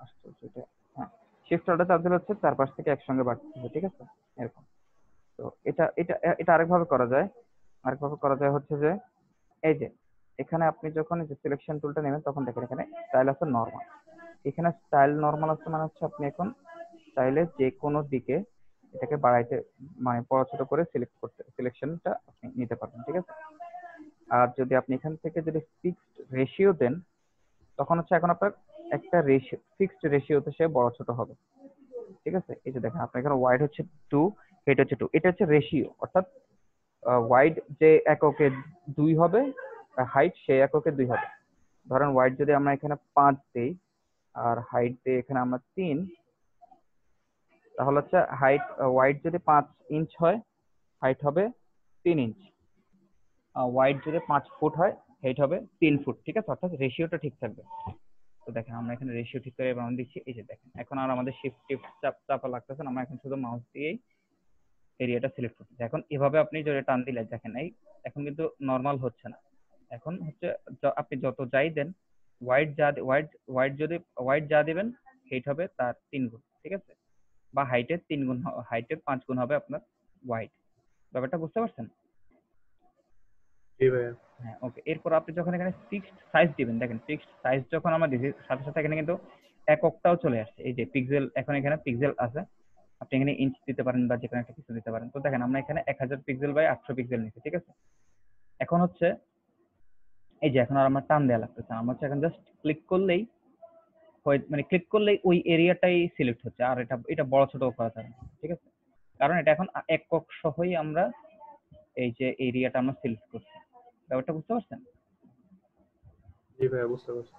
আসছে সেটা, হ্যাঁ শিফট অল্টার চাপ দিলে হচ্ছে চারপাশ থেকে একসঙ্গে বাড়তেছে। ঠিক আছে, এরকম। তো এটা এটা এটা আরেকভাবে করা যায়, হচ্ছে যে এই যে এখানে আপনি যখন এই যে সিলেকশন টুলটা নেবেন তখন দেখেন এখানে স্টাইল আছে নরমাল, এখানে স্টাইল নরমাল আছে, মানে হচ্ছে আপনি এখন স্টাইলে যে কোনো দিকে এটাকে বাড়াইতে মানে বড় ছোট করে সিলেকশনটা আপনি নিতে পারবেন। ঠিক আছে, আর যদি আপনি এখান থেকে যদি ফিক্সড রেশিও দেন তখন হচ্ছে এখন আপনার একটা রেশিও, ফিক্সড রেশিওতে সে বড় ছোট হবে। ঠিক আছে, এই যে দেখেন আপনার এখানে ওয়াইড হচ্ছে 2, হেড হচ্ছে 2, এটা হচ্ছে রেশিও, অর্থাৎ ওয়াইড যে এককে 2 হবে, হাইট সেই এককে 2 হবে। ধরেন ওয়াইড যদি আমরা এখানে 5 দেই আর হাইট দিই এখানে আমরা 3, তাহলে হচ্ছে হাইট ওয়াইড যদি 5 ইঞ্চ হয় হাইট হবে 3 ইঞ্চ, ওয়াইড যদি 5 ফুট হয় হাইট হবে 3 ফুট। ঠিক আছে, অর্থাৎ রেশিওটা ঠিক থাকবে। তো দেখেন আমরা এখানে রেশিও ঠিক করে বাউন্ড দিচ্ছি, এই যে দেখেন এখন আর আমাদের শিফট টিফট চাপা লাগতেছে না, আমরা এখন শুধু মাউস দিয়েই এরিয়াটা সিলেক্ট করতেছি। এখন এভাবে আপনি যদি টান দিলে দেখেন এই এখন কিন্তু নর্মাল হচ্ছে না, এখন হচ্ছে আপনি যত যাই দেন হোয়াইট যদি হোয়াইট যা দিবেন হেইট হবে তার 3 গুণ, ঠিক আছে, বা হাইটের 3 গুণ, হাইটের 5 গুণ হবে আপনার হোয়াইট। ব্যাপারটা বুঝতে পারছেন? জি ভাইয়া। হ্যাঁ ওকে। এরপর আপনি যখন এখানে ফিক্সড সাইজ দিবেন, দেখেন ফিক্সড সাইজ যখন আমরা দিছি সাথে সাথে এখানে কিন্তু এককটাও চলে আসছে, এই যে পিক্সেল, এখন এখানে পিক্সেল আছে, আপনি এখানে ইঞ্চ দিতে পারেন বা যে কোনো একটা কিছু দিতে পারেন। তো দেখেন আমরা এখানে 1000 পিক্সেল বাই 800 পিক্সেল নিচ্ছি, ঠিক আছে। এখন হচ্ছে এই যে এখন আর আমার টান দেওয়া লাগতেছে না, আমরা হচ্ছে এখন জাস্ট ক্লিক করলেই মানে ক্লিক করলেই ওই এরিয়াটাই সিলেক্ট হচ্ছে, আর এটা বড় ছোট করা যাবে না, ঠিক আছে, কারণ এটা এখন একক সহই আমরা এই যে এরিয়াটা আমরা সিলেক্ট করছি। ব্যাপারটা বুঝতে পারছেন? জি ভাইয়া বুঝতে পারছি।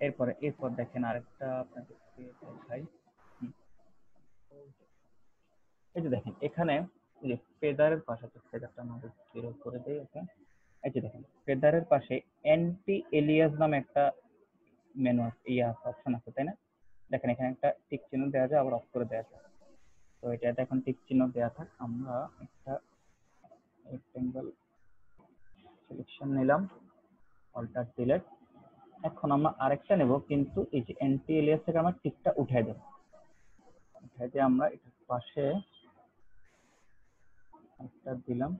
এরপর দেখেন আরেকটা আপনাদেরকে দেখাই। এই যে দেখেন এখানে এই যে ফেদারের পাশে, ফেদারটা আমাদের জিরো করে দেই। ওকে, এই যে দেখেন ফেদারের পাশে অ্যান্টি এলিয়াস নামে একটা মেনু অপশন আছে, তাই না? দেখেন এখানে একটা টিক চিহ্ন দেওয়া যায়, আবার অফ করে দেওয়া যায়। তো এটা এখন টিক চিহ্ন দেওয়া থাক, আমরা একটা রেক্টেঙ্গেল সিলেকশন নিলাম, অল্টার ডিলেট। এখন আমরা আরেকটা নেব, কিন্তু এই যে অ্যান্টি এলিয়াস থেকে আমরা টিকটা উঠাই দেব, উঠাই দিয়ে আমরা এটার পাশে একটা দিলাম,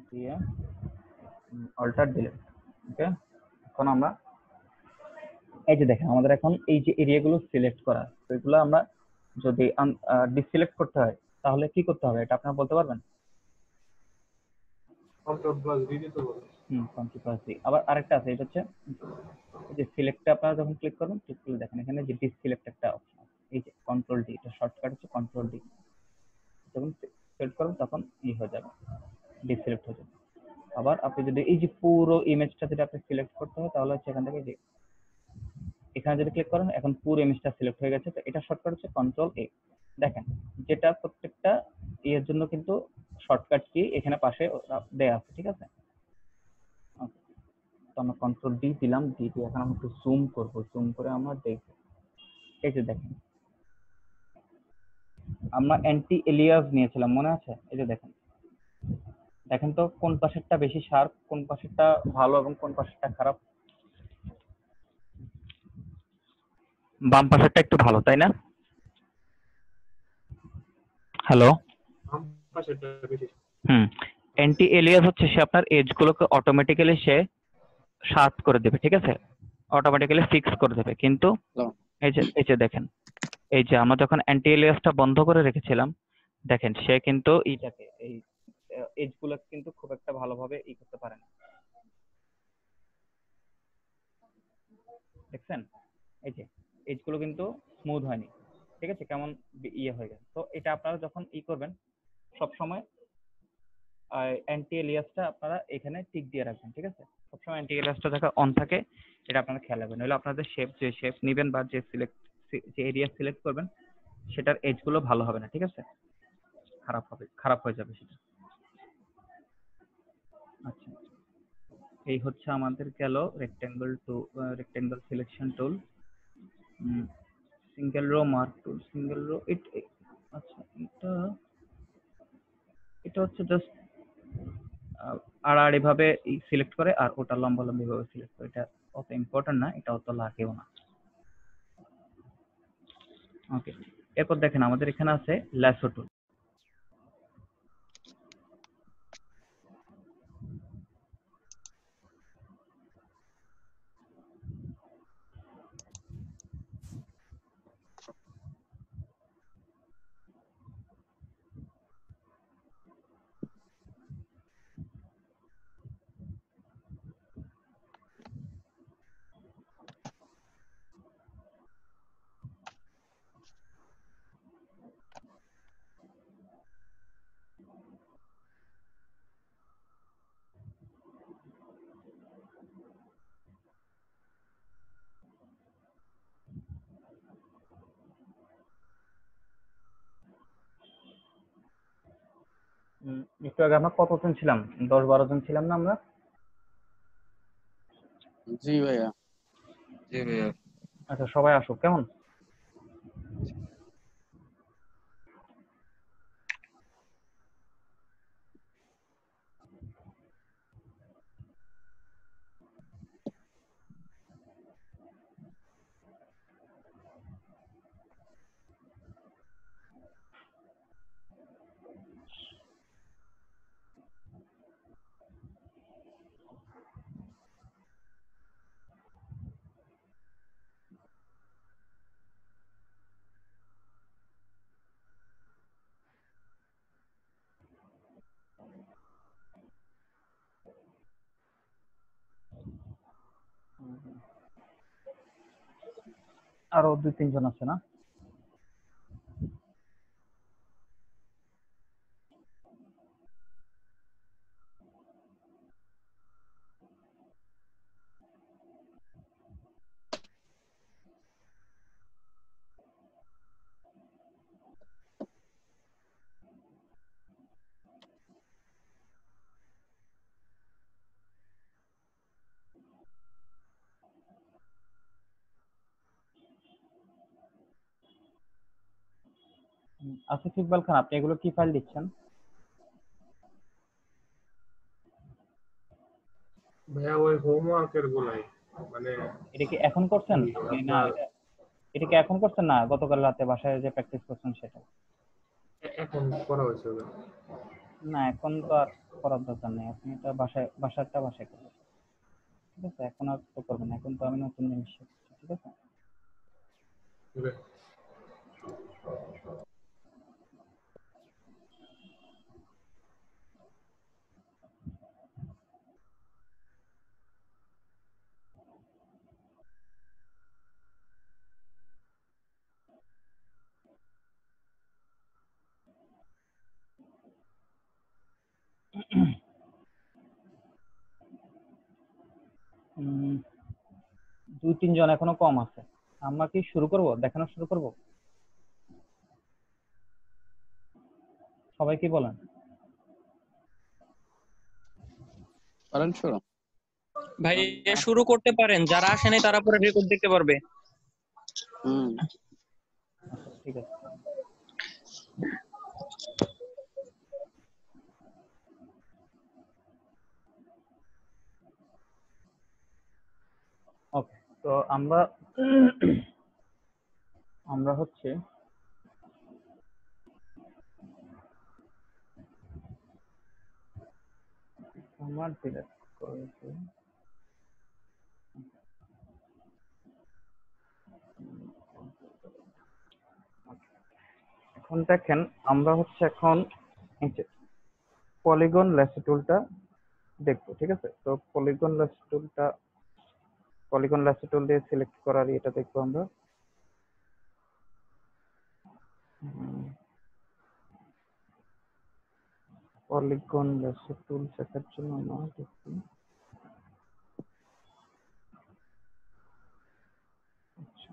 দিয়ে অল্টার ডিলেট। ওকে, এখন আমরা এই যে দেখেন আমাদের এখন এই যে এরিয়াগুলো সিলেক্ট করা, তো এগুলো আমরা যদি ডিসিলেক্ট করতে হয় তাহলে কি করতে হবে, এটা আপনারা বলতে পারবেন? কন্ট্রোল প্লাস ডি দিতে বলে। Control plus D. আবার আরেকটা আছে, এটা হচ্ছে এই যে সিলেক্টে আপনারা যখন ক্লিক করবেন, ক্লিক করলে দেখেন এখানে যে ডিসিলেক্ট একটা অপশন আছে, এই যে কন্ট্রোল ডি, এটা শর্টকাট হচ্ছে কন্ট্রোল ডি। যখন সিলেক্ট করবেন তখন হয়ে যাবে, ডিসিলেক্ট হয়ে যাবে। আবার আপনি যদি এই যে পুরো ইমেজটা যদি আপনি সিলেক্ট করতে হয় তাহলে হচ্ছে এখান থেকে যে এখানে যদি ক্লিক করেন এখন পুরো ইমেজটা সিলেক্ট হয়ে গেছে। তো এটা শর্টকাট হচ্ছে কন্ট্রোল এ। দেখেন যেটা প্রত্যেকটা এর জন্য কিন্তু শর্টকাট কি এখানে পাশে দেয়া আছে, ঠিক আছে। তো আমরা কন্ট্রোল ডি দিলাম, ডি দিয়ে এখন আমরা একটু জুম করব, জুম করে আমরা দেখব। এই যে দেখেন আমরা অ্যান্টি এলিয়াস নিয়েছিলাম, মনে আছে? এই যে দেখেন, দেখেন তো কোন পাশেরটা বেশি শার্প, কোন পাশেরটা ভালো এবং কোন পাশেরটা খারাপ। বাম পাশেরটা একটু ভালো, তাই না? হ্যালো, বাম পাশেরটা বেশি। অ্যান্টি এলিয়াস হচ্ছে সে আপনার এজ গুলোকে অটোমেটিক্যালি সে শার্প করে দেবে, ঠিক আছে, অটোমেটিক্যালি ফিক্স করে দেবে। কিন্তু এই যে দেখেন এই যে আমরা যখন অ্যান্টি এলিয়াসটা বন্ধ করে রেখেছিলাম, দেখেন সে কিন্তু এইটাকে এই এজ গুলো কিন্তু খুব একটা ভালোভাবে করতে পারে না, দেখছেন? এই যে এজ গুলো কিন্তু স্মুথ হয়নি, ঠিক আছে, কেমন হয়ে গেছে। তো এটা আপনারা যখন করবেন সব সময় অ্যান্টি এলিয়াসটা আপনারা এখানে টিক দিয়ে রাখবেন, ঠিক আছে, সবসময় অ্যান্টি এলিয়াসটা দেখা অন থাকে, এটা আপনারা খেয়াল রাখবেন। নইলে আপনাদের যে শেপ নেবেন বা যে এরিয়া সিলেক্ট করবেন সেটার এজ গুলো ভালো হবে না, ঠিক আছে, খারাপ হয়ে যাবে সেটা। আচ্ছা, এই হচ্ছে আমাদের গেল rectangle selection tool, single row marquee tool, single row. আচ্ছা, এটা হচ্ছে জাস্ট আড়াআড়ি ভাবে সিলেক্ট করে আর ওটা লম্বালম্বি ভাবে সিলেক্ট করে, এটা অত ইম্পর্টেন্ট না, এটা অত লাগেও না। ওকে, এরপর দেখেন আমাদের এখানে আছে ল্যাসো টুল। একটু আগে আমরা কতজন ছিলাম? 10-12 জন ছিলাম না আমরা? জি ভাইয়া। জি ভাইয়া। আচ্ছা সবাই আসুক কেমন? আরো 2-3 জন আছে না? আসিফ ইকবাল খান, আপনি এগুলো কি ফাইল দিচ্ছেন? ভাইয়া ওই হোমওয়ার্কের গুলাই মানে এটা কি এখন করছেন না? আপনার এটা কি এখন করছেন না গতকাল রাতে বাসায় যে প্র্যাকটিস করছেন সেটা? এখন করা হয়েছে ওটা। না এখন তো আর করার দরকার নেই, আপনি এটা বাসারটা বাসায় করবেন। ঠিক আছে, এখন আর তো করবেন না, এখন তো আমি নতুন জিনিস শিখছি। ঠিক আছে। উম, 2-3 জন এখনো কম আছে। আমরা কি শুরু করব, দেখানো শুরু করব? সবাই কি বলেন? করেন শুরু। ভাইয়া শুরু করতে পারেন, যারা আসেনি তারা পরে রেকর্ড দেখতে পারবে। হুম। আচ্ছা ঠিক আছে। ওকে, তো আমরা হচ্ছে আমার সিলেক্ট করেছি। এখন দেখেন আমরা হচ্ছে এখন পলিগন ল্যাসো টুলটা দেখবো। ঠিক আছে, তো পলিগন ল্যাসো টুল দিয়ে সিলেক্ট করার এটা দেখবো আমরা। পলিগন ল্যাসো টুল শেখার জন্য আমরা দেখছি। আচ্ছা,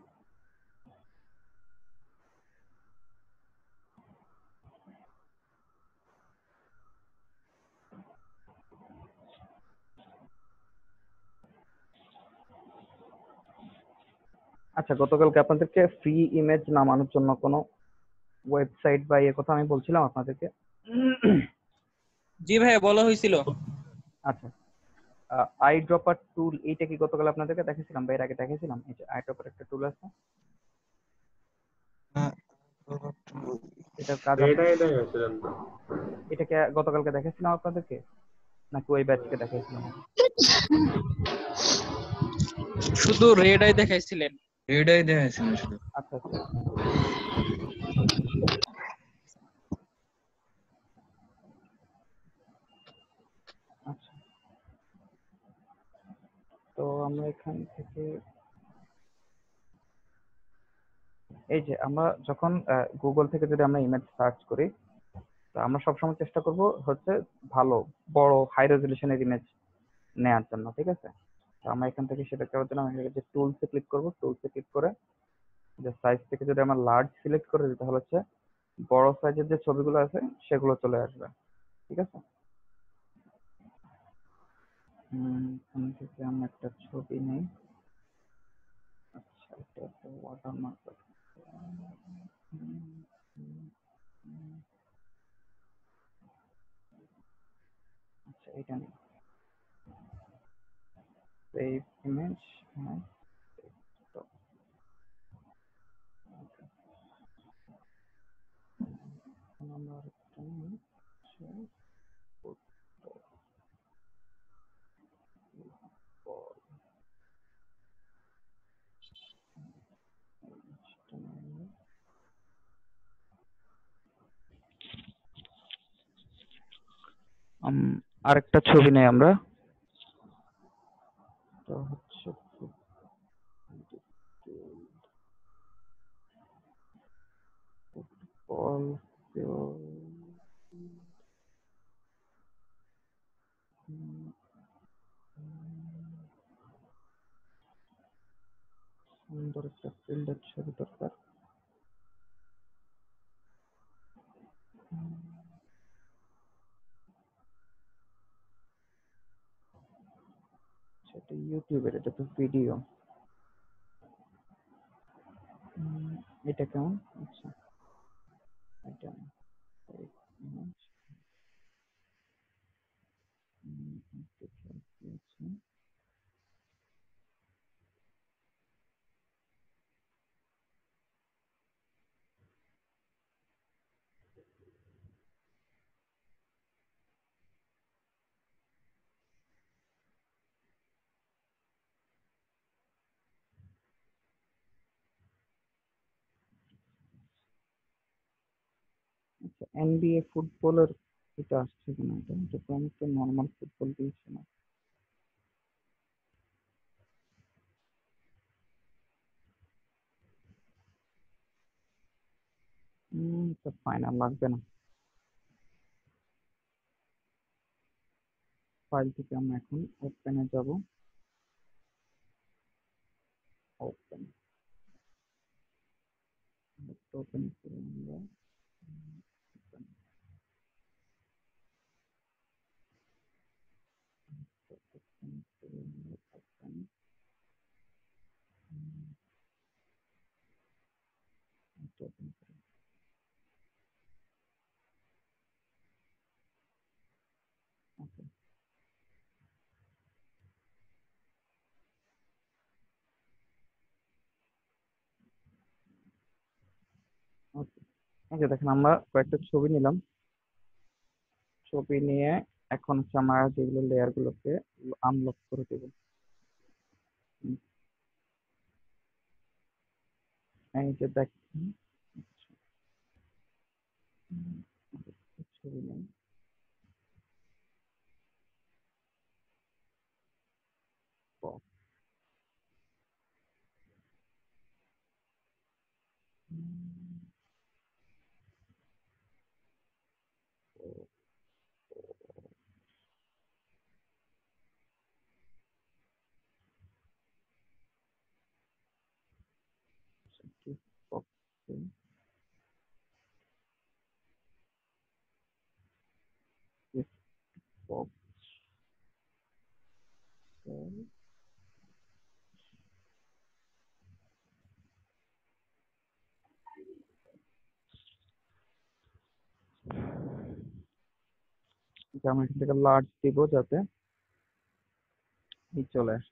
আচ্ছা গতকালকে আপনাদেরকে ফ্রি ইমেজ নামানোর জন্য কোনো ওয়েবসাইট বা এর কথা আমি বলছিলাম আপনাদেরকে। জি ভাইয়া বলা হয়েছিল। আচ্ছা, আই ড্রপার টুল এইটা কি গতকাল আপনাদেরকে দেখেছিলাম বা এর আগে দেখেছিলাম? এই যে আই ড্রপার একটা টুল আছে, এটার কাজ এটাই দেখাচ্ছিলেন তো। এটাকে গতকালকে দেখেছিলাম আপনাদেরকে নাকি ওই ব্যাচকে দেখেছিলাম? শুধু রেড আই দেখাইছিলেন। এটাই দেখাইছিল শুধু। আচ্ছা আচ্ছা আচ্ছা, তো আমরা এখান থেকে এই যে আমরা যখন গুগল থেকে যদি আমরা ইমেজ সার্চ করি, তো আমরা সবসময় চেষ্টা করব হচ্ছে ভালো বড় হাই রেজলিউশনের ইমেজ নেওয়ার জন্য। ঠিক আছে, তো আমরা এখান থেকে সেটা করার জন্য আমরা যে টুলসে ক্লিক করব, টুলসে ক্লিক করে যে সাইজ থেকে যদি আমরা লার্জ সিলেক্ট করে দিই তাহলে হচ্ছে বড় সাইজের যে ছবিগুলো আছে সেগুলো চলে আসবে। ঠিক আছে, এখান থেকে আমরা একটা ছবি নেই। আচ্ছা, এটা একটা ওয়াটারমার্ক। আচ্ছা, এটা নেই। সেভ ইমেজ, হ্যাঁ। আমরা আরেকটা নিই। আচ্ছা, আরেকটা ছবি নেই আমরা। তো হচ্ছে ফুটবল, সুন্দর একটা ফিল্ডের ছবি দরকার। সেটা ইউটিউবের, এটা তো ভিডিও। এটা কেমন? আচ্ছা, এটা image, আচ্ছা। আচ্ছা, এনবিএ ফুটবলের এটা আসছে কিনা, এটা তো আমি তো নর্মাল ফুটবল দিয়েছি না। তো ফাইনাল লাগবে না। ফাইল থেকে আমরা এখন ওপেনে যাব। ওপেন, ওপেন করে আমরা open, open করে আমরা open, এটা open করি। Okay, okay. এই যে দেখেন, আমরা কয়েকটা ছবি নিলাম। ছবি নিয়ে এখন হচ্ছে আমরা যেগুলো লেয়ার গুলোকে আনলক করে দেবো। এই যে দেখেন, ছবি নেই। আমি এখান থেকে লার্জ দিব যাতে এই চলে আসে।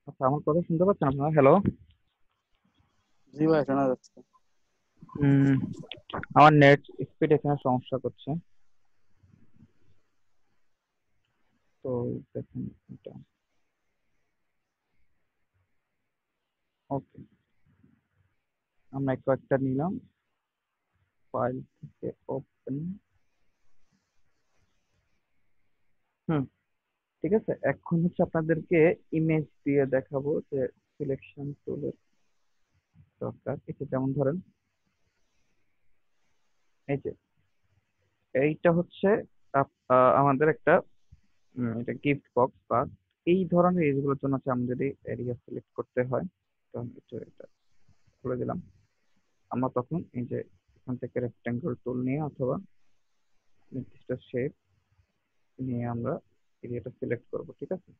আচ্ছা, আমার কথা শুনতে পাচ্ছেন আপনারা? হ্যালো। জি ভাই, শোনা যাচ্ছে। আমার নেট স্পিড এখানে সমস্যা করছে। তো দেখুন এটা ওকে। আমরা কয়েকটা নিলাম, ফাইল থেকে ওপেন। ঠিক আছে, এখন হচ্ছে আপনাদেরকে ইমেজ দিয়ে দেখাবো যে সিলেকশন টুলের দরকার। এটা যেমন ধরেন এই যে এইটা হচ্ছে আমাদের একটা এটা গিফট বক্স বা এই ধরনের এজগুলোর জন্য হচ্ছে আমরা যদি এরিয়া সিলেক্ট করতে হয়, তো আমি এটা খুলে দিলাম। আমরা তখন এই যে এখান থেকে রেক্টেঙ্গল টুল নিয়ে অথবা নির্দিষ্ট শেপ নিয়ে আমরা এরিয়াটা সিলেক্ট করব। ঠিক আছে,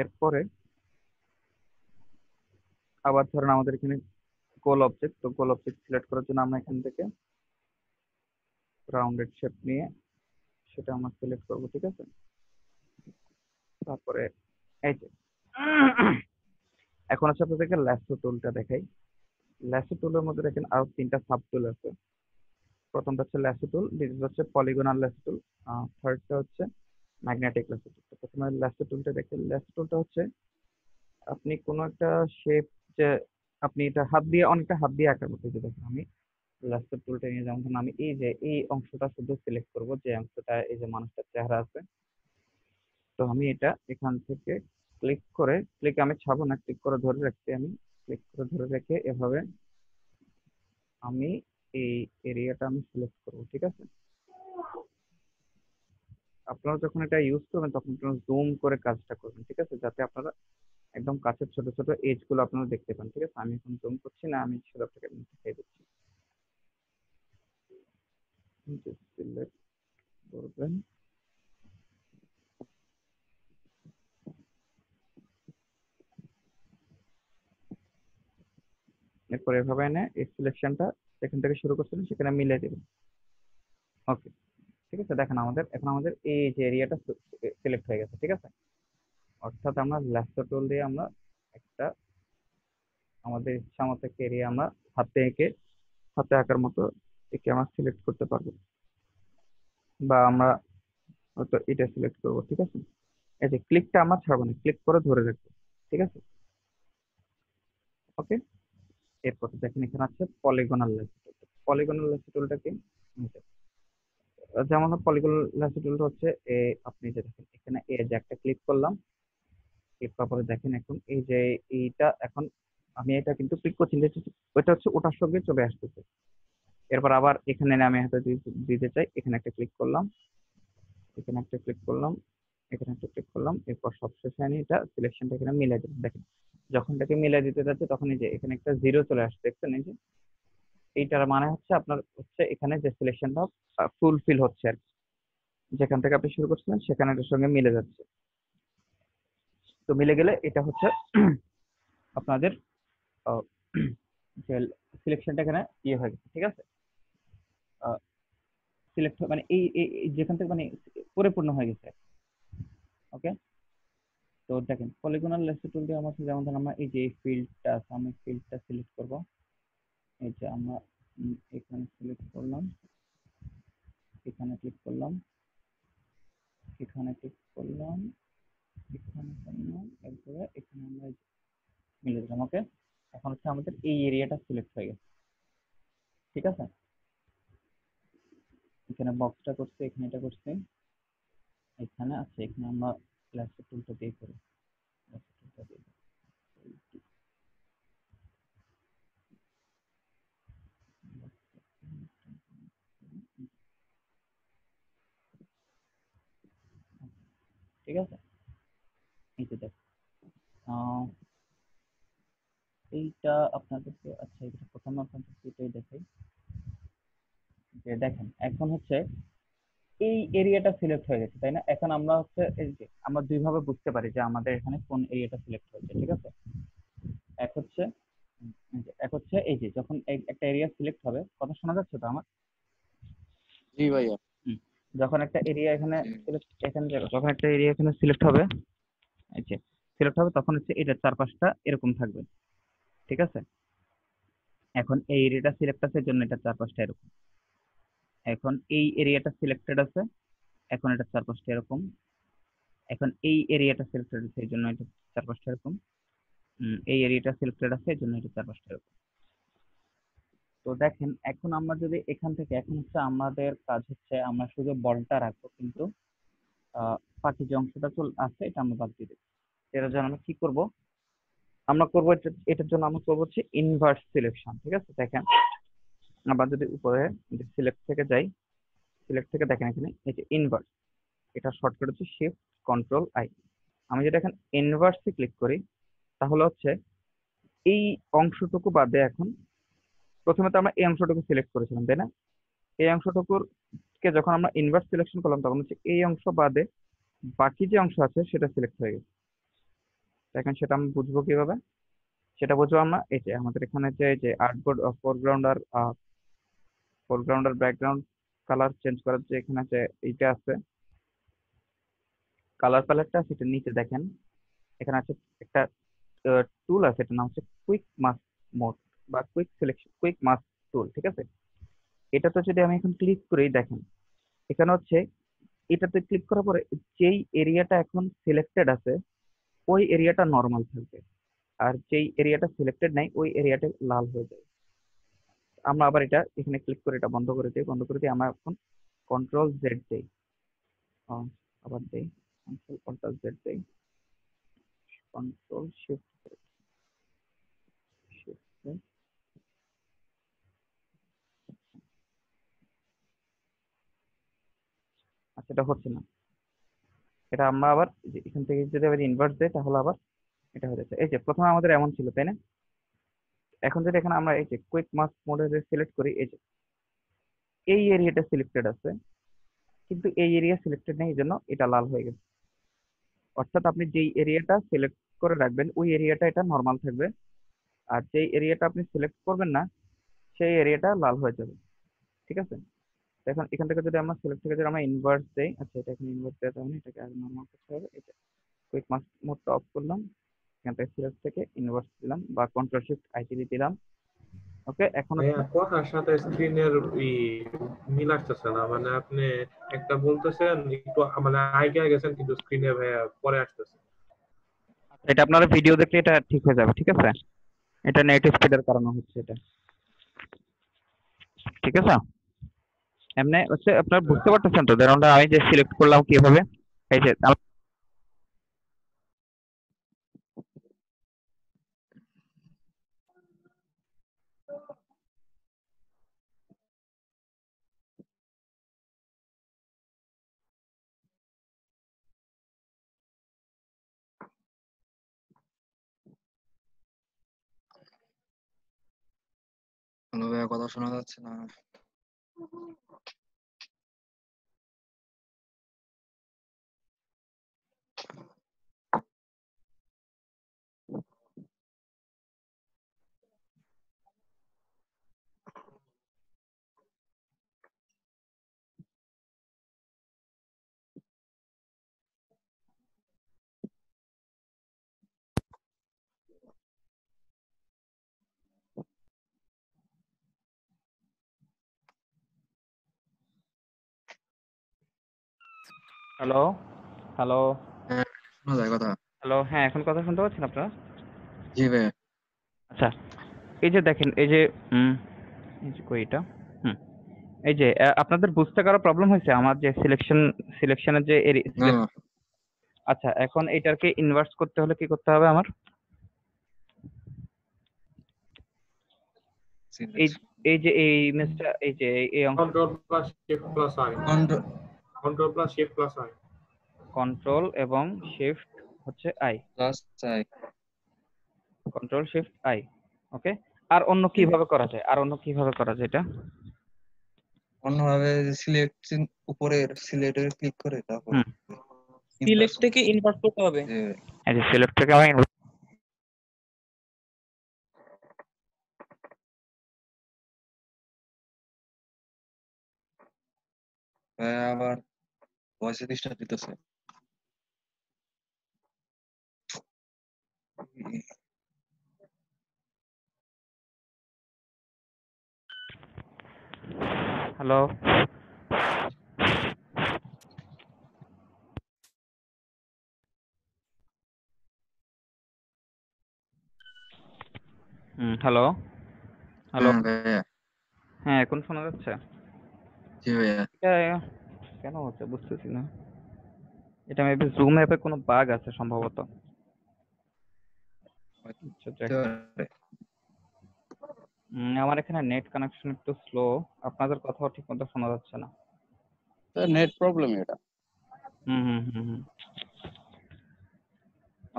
এরপরে আবার ধরেন আমাদের এখানে গোল অবজেক্ট, তো গোল অবজেক্ট সিলেক্ট করার জন্য আমরা এখান থেকে রাউন্ডেড শেপ নিয়ে সেটা আমরা সিলেক্ট করব। ঠিক আছে, তারপরে এই যে এখন হচ্ছে আপনাদেরকে ল্যাসো টুলটা দেখাই। ল্যাসো টুলের মধ্যে দেখেন আরো 3টা সাব টুল আছে। প্রথমটা হচ্ছে ল্যাসো টুল, দ্বিতীয়টা হচ্ছে পলিগনাল ল্যাসো টুল, থার্ডটা হচ্ছে ম্যাগনেটিক ল্যাসো টুল। প্রথমে ল্যাসো টুলটা দেখেন। ল্যাসো টুলটা হচ্ছে আপনি কোনো একটা শেপ, যে আপনি এটা হাত দিয়ে অনেকটা হাত দিয়ে আঁকার মতো। যে দেখেন আমি ল্যাসো টুলটা নিয়ে যেমন ধরুন আমি এই যে এই অংশটা শুধু সিলেক্ট করব, যে অংশটা এই যে মানুষটার চেহারা আছে। তো আমি এটা এখান থেকে ক্লিক করে, আমি ছাড়বো না, ক্লিক করে ধরে রাখছি। আমি ক্লিক করে ধরে রেখে এভাবে আমি এই এরিয়াটা আমি সিলেক্ট করব। ঠিক আছে, আপনারা যখন এটা ইউজ করবেন তখন আপনারা জুম করে কাজটা করবেন। ঠিক আছে, যাতে আপনারা একদম কাছের ছোট ছোট এজ গুলো আপনারা দেখতে পান। ঠিক আছে, আমি এখন জুম করছি না, আমি শুধু আপনাকে দেখিয়ে দিচ্ছি। সিলেক্ট করবেন, এরপর এভাবে এনে এই সিলেকশনটা যেখান থেকে শুরু করছিলেন সেখানে মিলিয়ে দেবেন। ওকে, ঠিক আছে, দেখেন আমাদের এখন আমাদের এই যে এরিয়াটা সিলেক্ট হয়ে গেছে। ঠিক আছে, অর্থাৎ আমরা ল্যাসো টুল দিয়ে আমরা একটা আমাদের ইচ্ছা মতো একটা এরিয়া আমরা হাতে আঁকার মতো একে আমরা সিলেক্ট করতে পারবো, বা আমরা হয়তো এটা সিলেক্ট করবো। ঠিক আছে, এই যে ক্লিকটা আমরা ছাড়বো না, ক্লিক করে ধরে রাখবো। ঠিক আছে, ওকে। এরপর দেখেন এখানে আছে পলিগনাল ল্যাসো টুল। পলিগনাল ল্যাসো টুলটা কি? যেমন পলিগনাল ল্যাসো টুলটা হচ্ছে আপনি যে দেখেন এখানে এই যে একটা ক্লিক করলাম, ক্লিক করার পরে দেখেন এখন এই যে এইটা এখন আমি এটা কিন্তু ক্লিক করছি, ওইটা হচ্ছে ওটার সঙ্গে চলে আসতেছে। এরপর আবার এখানে আমি হয়তো দিতে চাই, এখানে একটা ক্লিক করলাম, এখানে একটা ক্লিক করলাম, এখানে একটা ক্লিক করলাম, এরপর সবশেষে আমি এটা সিলেকশনটা এখানে মিলাই দিলাম। দেখেন যখন এটাকে মিলাই দিতে যাচ্ছে তখন এই যে এখানে একটা জিরো চলে আসছে, দেখছেন? এই যে এইটার মানে হচ্ছে আপনার হচ্ছে এখানে যে সিলেকশনটা ফুলফিল হচ্ছে আর কি, যেখান থেকে আপনি শুরু করছিলেন সেখানে এটার সঙ্গে মিলে যাচ্ছে। তো মিলে গেলে এটা হচ্ছে আপনাদের সিলেকশনটা এখানে ইয়ে হয়ে গেছে। ঠিক আছে, সিলেক্ট মানে যেখান থেকে মানে পরিপূর্ণ হয়ে গেছে। ওকে, তো দেখেন পলিগনাল ল্যাসো টুল দিয়ে আমার যেমন ধরুন আমরা এই যে ফিল্ডটা আছে, আমি ফিল্ডটা সিলেক্ট করব। এই যে আমরা এখানে সিলেক্ট করলাম, এখানে ক্লিক করলাম, এখানে ক্লিক করলাম, এখানে করলাম, এরপরে এখানে আমরা মিলে দিলাম। ওকে, এখন হচ্ছে আমাদের এই এরিয়াটা সিলেক্ট হয়ে গেছে। ঠিক আছে, এখানে বক্সটা করছি, এখানে এটা করছি, এখানে আছে, এখানে আমরা ল্যাসো টুলটা দিয়ে করি। ল্যাসো টুলটা দিয়ে ঠিক আছে, এই যে দেখ এইটা আপনাদেরকে, আচ্ছা এটা প্রথমে আপনাদেরকে এটাই দেখাই যে দেখেন এখন হচ্ছে এই এরিয়াটা সিলেক্ট হয়ে গেছে, তাই না? এখন আমরা হচ্ছে এই যে আমরা দুই ভাবে বুঝতে পারি যে আমাদের এখানে কোন এরিয়াটা সিলেক্ট হয়েছে। ঠিক আছে, এক হচ্ছে এই যে যখন একটা এরিয়া সিলেক্ট হবে, কথা শোনা যাচ্ছে তো আমার? জি ভাইয়া। যখন একটা এরিয়া এখানে যখন একটা এরিয়া এখানে সিলেক্ট হবে, এই যে সিলেক্ট হবে, তখন হচ্ছে এটার চারপাশটা এরকম থাকবে। ঠিক আছে, এখন এই এরিয়াটা সিলেক্ট আছে, এর জন্য এটার চারপাশটা এরকম। এখন এই এরিয়াটা সিলেক্টেড আছে, এখন এটার চারপাশটা এরকম। এখন এই এরিয়াটা সিলেক্টেড আছে, এর জন্য এটার চারপাশটা এরকম। এই এরিয়াটা সিলেক্টেড আছে, এই জন্য এটা 4-5টা এরকম। তো দেখেন এখন আমরা যদি এখান থেকে, এখন হচ্ছে আমাদের কাজ হচ্ছে আমরা শুধু বলটা রাখবো, কিন্তু বাকি যে অংশটা আছে এটা আমরা বাদ দিয়ে দেবো। এটার জন্য আমরা কি করব, আমরা করবো এটার জন্য আমরা করবো হচ্ছে ইনভার্স সিলেকশন। ঠিক আছে, দেখেন আমরা যদি উপরে সিলেক্ট থেকে যাই, সিলেক্ট থেকে দেখেন এখানে এই যে ইনভার্স, এটা শর্টকাট হচ্ছে শিফট কন্ট্রোল আই। আমি যদি এখন ইনভার্সে ক্লিক করি তাহলে হচ্ছে এই অংশটুকু বাদে, এখন প্রথমে তো আমরা এই অংশটুকু সিলেক্ট করেছিলাম তাই না, এই অংশটুকুর কে যখন আমরা ইনভার্স সিলেকশন করলাম তখন হচ্ছে এই অংশ বাদে বাকি যে অংশ আছে সেটা সিলেক্ট হয়ে গেছে। এখন সেটা আমরা বুঝবো কিভাবে, সেটা বুঝবো আমরা এই যে আমাদের এখানে যে আর্টবোর্ড ফোরগ্রাউন্ড আর ব্যাকগ্রাউন্ড কালার চেঞ্জ করার যে এখানে যে এইটা আছে কালার প্যালেটটা, সেটা নিচে দেখেন এখানে আছে একটা টুল আছে, এটার নাম হচ্ছে কুইক মাস্ক মোড বা কুইক মাস্ক টুল। ঠিক আছে, এটাতে যদি আমি এখন ক্লিক করি, দেখেন এখানে হচ্ছে এটাতে ক্লিক করার পরে যেই এরিয়াটা এখন সিলেক্টেড আছে ওই এরিয়াটা নর্মাল থাকবে, আর যেই এরিয়াটা সিলেক্টেড নাই ওই এরিয়াটা লাল হয়ে যাবে। আমরা আবার এটা এখানে ক্লিক করে এটা বন্ধ করে দিই, আমরা এখন কন্ট্রোল জেড দেই, আবার দেই কন্ট্রোল জেড দেই, কন্ট্রোল শিফট আচ্ছা এটা হচ্ছে না, এটা আমরা আবার এখান থেকে যদি আবার ইনভার্ট দেই তাহলে আবার এটা হয়ে যাচ্ছে। এই যে প্রথমে আমাদের এমন ছিল তাই না, এখন যদি এখানে আমরা এই যে কুইক মাস্ক মোডে সিলেক্ট করি, এই যে এই এরিয়াটা সিলেক্টেড আছে কিন্তু এই এরিয়া সিলেক্টেড নেই, এই জন্য এটা লাল হয়ে গেছে। অর্থাৎ আপনি যেই এরিয়াটা সিলেক্ট করে রাখবেন ওই এরিয়াটা এটা নর্মাল থাকবে, আর যেই এরিয়াটা আপনি সিলেক্ট করবেন না সেই এরিয়াটা লাল হয়ে যাবে। ঠিক আছে, এখন এখান থেকে যদি আমরা সিলেক্ট থেকে যদি আমরা ইনভার্স দেই, আচ্ছা এটা এখানে ইনভার্স দেওয়া যাবে না, এটাকে আগে নর্মাল করতে হবে। এটা কুইক মাস্ক মোডটা অফ করলাম, এখান থেকে সিলেক্ট থেকে ইনভার্স দিলাম বা কন্ট্রোল শিফট আইটি দিলাম। ওকে, এখন কথার সাথে স্ক্রিনের মিল আসতেছে না, মানে আপনি একটা বলতেছেন একটু মানে আগে গেছেন কিন্তু স্ক্রিনে ভাইয়া পরে আসতেছে। এটা আপনারা ভিডিও দেখলে এটা ঠিক হয়ে যাবে। ঠিক আছে, এটা নেট স্পিডের কারণে হচ্ছে এটা। ঠিক আছে, এমনি হচ্ছে আপনারা বুঝতে পারতেছেন তো, ধরুন আমি যে সিলেক্ট করলাম কিভাবে, এই যে হ্যালো ভাইয়া, কথা শোনা যাচ্ছে না? হ্যালো হ্যালো হ্যাঁ, শোনা যায় কথা? হ্যালো, হ্যাঁ এখন কথা শুনতে পাচ্ছেন আপনারা? জি ভাইয়া। আচ্ছা, এই যে দেখেন এই যে এই যে কইটা এই যে আপনাদের বুঝতে কারো প্রবলেম হয়েছে আমার যে সিলেকশনের যে না, আচ্ছা, এখন এটাকে ইনভার্স করতে হলে কি করতে হবে আমার? এই যে এই ইমেজটা, এই যে এই অংশ control plus shift plus I, control plus shift plus I, control এবং শিফট হচ্ছে আই, প্লাস চাই। Control shift I. ওকে, আর অন্য কিভাবে করা যায়, এটা? অন্যভাবে সিলেক্ট উপরের সিলেক্টে ক্লিক করে তারপর সিলেক্ট থেকে ইনভার্ট করতে হবে। এই যে সিলেক্ট থেকে আমি আবার ভয়েসে ডিস্টার্ব দিতেছে। Hello hello hello. ভাইয়া। হ্যাঁ, এখন শোনা যাচ্ছে? জি ভাইয়া। এটা কেন হচ্ছে বুঝতেছি না। এটা মেবি জুম অ্যাপে কোনো বাগ আছে সম্ভবত। আচ্ছা, হতে দেখেন। পারে। আমার এখানে নেট কানেকশন একটু স্লো, আপনাদের কথাও ঠিক মতো শোনা যাচ্ছে না। নেট প্রবলেম এটা।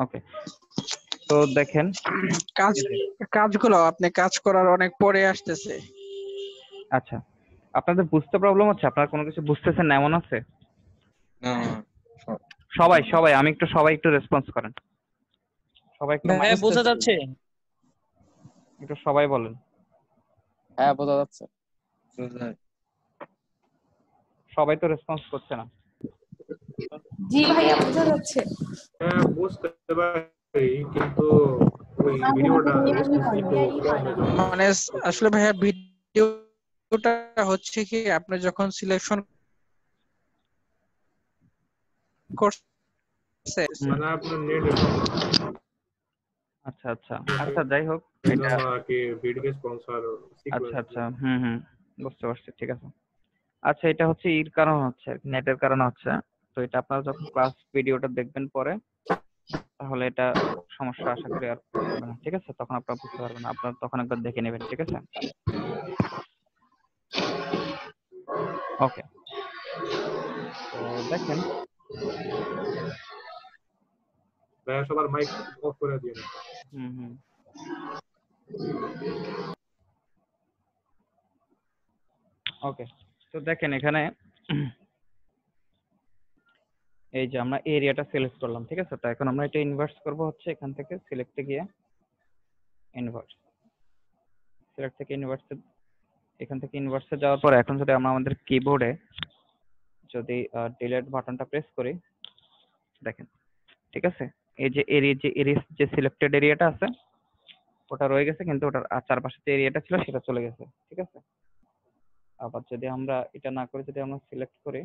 ওকে, তো দেখেন কাজ এই যে, কাজগুলো আপনি কাজ করার অনেক পরে আসতেছে। আচ্ছা আপনাদের বুঝতে প্রবলেম হচ্ছে? আপনারা কোনো কিছু বুঝতেছেন না এমন আছে? না সব- সবাই সবাই আমি একটু সবাই একটু রেসপন্স করেন, সবাই একটু ভাইয়া বোঝা যাচ্ছে? একটু সবাই বলেন। হ্যাঁ, বোঝা যাচ্ছে। সবাই তো রেসপন্স করছে না। জি ভাইয়া বোঝা যাচ্ছে। হ্যাঁ বুঝতে পারি, কিন্তু ওই ভিডিওটা রেসপন্স একটু কম হয়ে যাবে। মানে আসলে ভাইয়া ভিডিওটা হচ্ছে কি আপনি যখন সিলেকশন করছে মানে আপনার নেট আচ্ছা আচ্ছা আচ্ছা, যাই হোক এই এটা, জন্য আর কি ভিডিও স্পন্সর আচ্ছা আচ্ছা বুঝতে পারছি, ঠিক আছে। আচ্ছা, এটা হচ্ছে এর কারণ হচ্ছে নেটের কারণে হচ্ছে। তো এটা আপনারা যখন ক্লাস ভিডিওটা দেখবেন পরে, তাহলে এটা সমস্যা আশা করি আর হবে না, ঠিক আছে? তখন আপনারা বুঝতে পারবেন, আপনারা তখন একবার দেখে নেবেন, ঠিক আছে? ওকে, তো দেখেন ভাইয়া সবার মাইক অফ করে দিন। হুম ওকে, তো দেখেন এখানে এই যে আমরা এরিয়াটা সিলেক্ট করলাম, ঠিক আছে? তো এখন আমরা এটা ইনভার্স করব হচ্ছে এখান থেকে সিলেক্টে গিয়ে ইনভার্স, সিলেক্ট থেকে ইনভার্সে, এখান থেকে ইনভার্সে যাওয়ার পর এখন যদি আমরা আমাদের কিবোর্ডে যদি ডিলিট বাটনটা প্রেস করি, দেখেন, ঠিক আছে? এই যে এরিয়া যে সিলেক্টেড এরিয়াটা আছে ওটা রয়ে গেছে, কিন্তু ওটার চারপাশে যে এরিয়াটা ছিল সেটা চলে গেছে, ঠিক আছে? আবার যদি আমরা এটা না করে যদি আমরা সিলেক্ট করি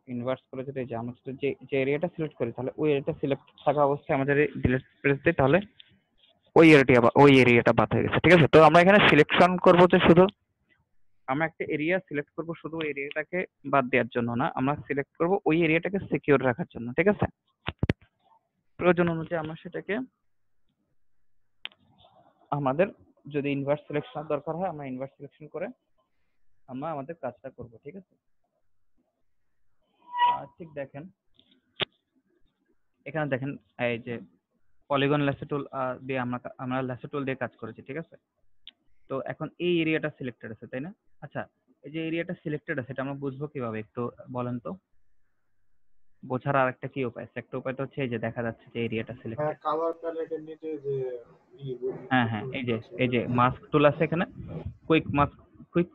ইনভার্স করে, যদি যে আমরা যে এরিয়াটা সিলেক্ট করি, তাহলে ওই এরিয়াটা সিলেক্ট থাকা অবস্থায় আমাদের ডিলিট প্রেস দিই, তাহলে ওই এরিয়াটা বাদ হয়ে গেছে, ঠিক আছে? তো আমরা এখানে সিলেকশন করব যে শুধু আমরা একটা এরিয়া সিলেক্ট করব শুধু ওই এরিয়াটাকে বাদ দেওয়ার জন্য না, আমরা সিলেক্ট করব ওই এরিয়াটাকে সিকিউর রাখার জন্য, ঠিক আছে? প্রয়োজন অনুযায়ী আমরা সেটাকে আমাদের যদি ইনভার্স সিলেকশন দরকার হয় আমরা ইনভার্স সিলেকশন করে আমরা আমাদের কাজটা করব, ঠিক আছে? ঠিক দেখেন এখানে দেখেন এই যে পলিগন ল্যাসো টুল দিয়ে আমরা ল্যাসো টুল দিয়ে কাজ করেছি, ঠিক আছে? তো এখন এই এরিয়াটা সিলেক্টেড আছে, তাই না? আচ্ছা, এই যে এরিয়াটা সিলেক্টেড আছে এটা আমরা বুঝবো কিভাবে একটু বলেন তো? বোঝার আর একটা কি উপায় আছে? একটা উপায় তো হচ্ছে এই যে দেখা যাচ্ছে যে এরিয়াটা হ্যাঁ সিলেক্টেড। কালার প্যালেটের নিচে যে হ্যাঁ এই যে মাস্ক টুল আছে এখানে, কুইক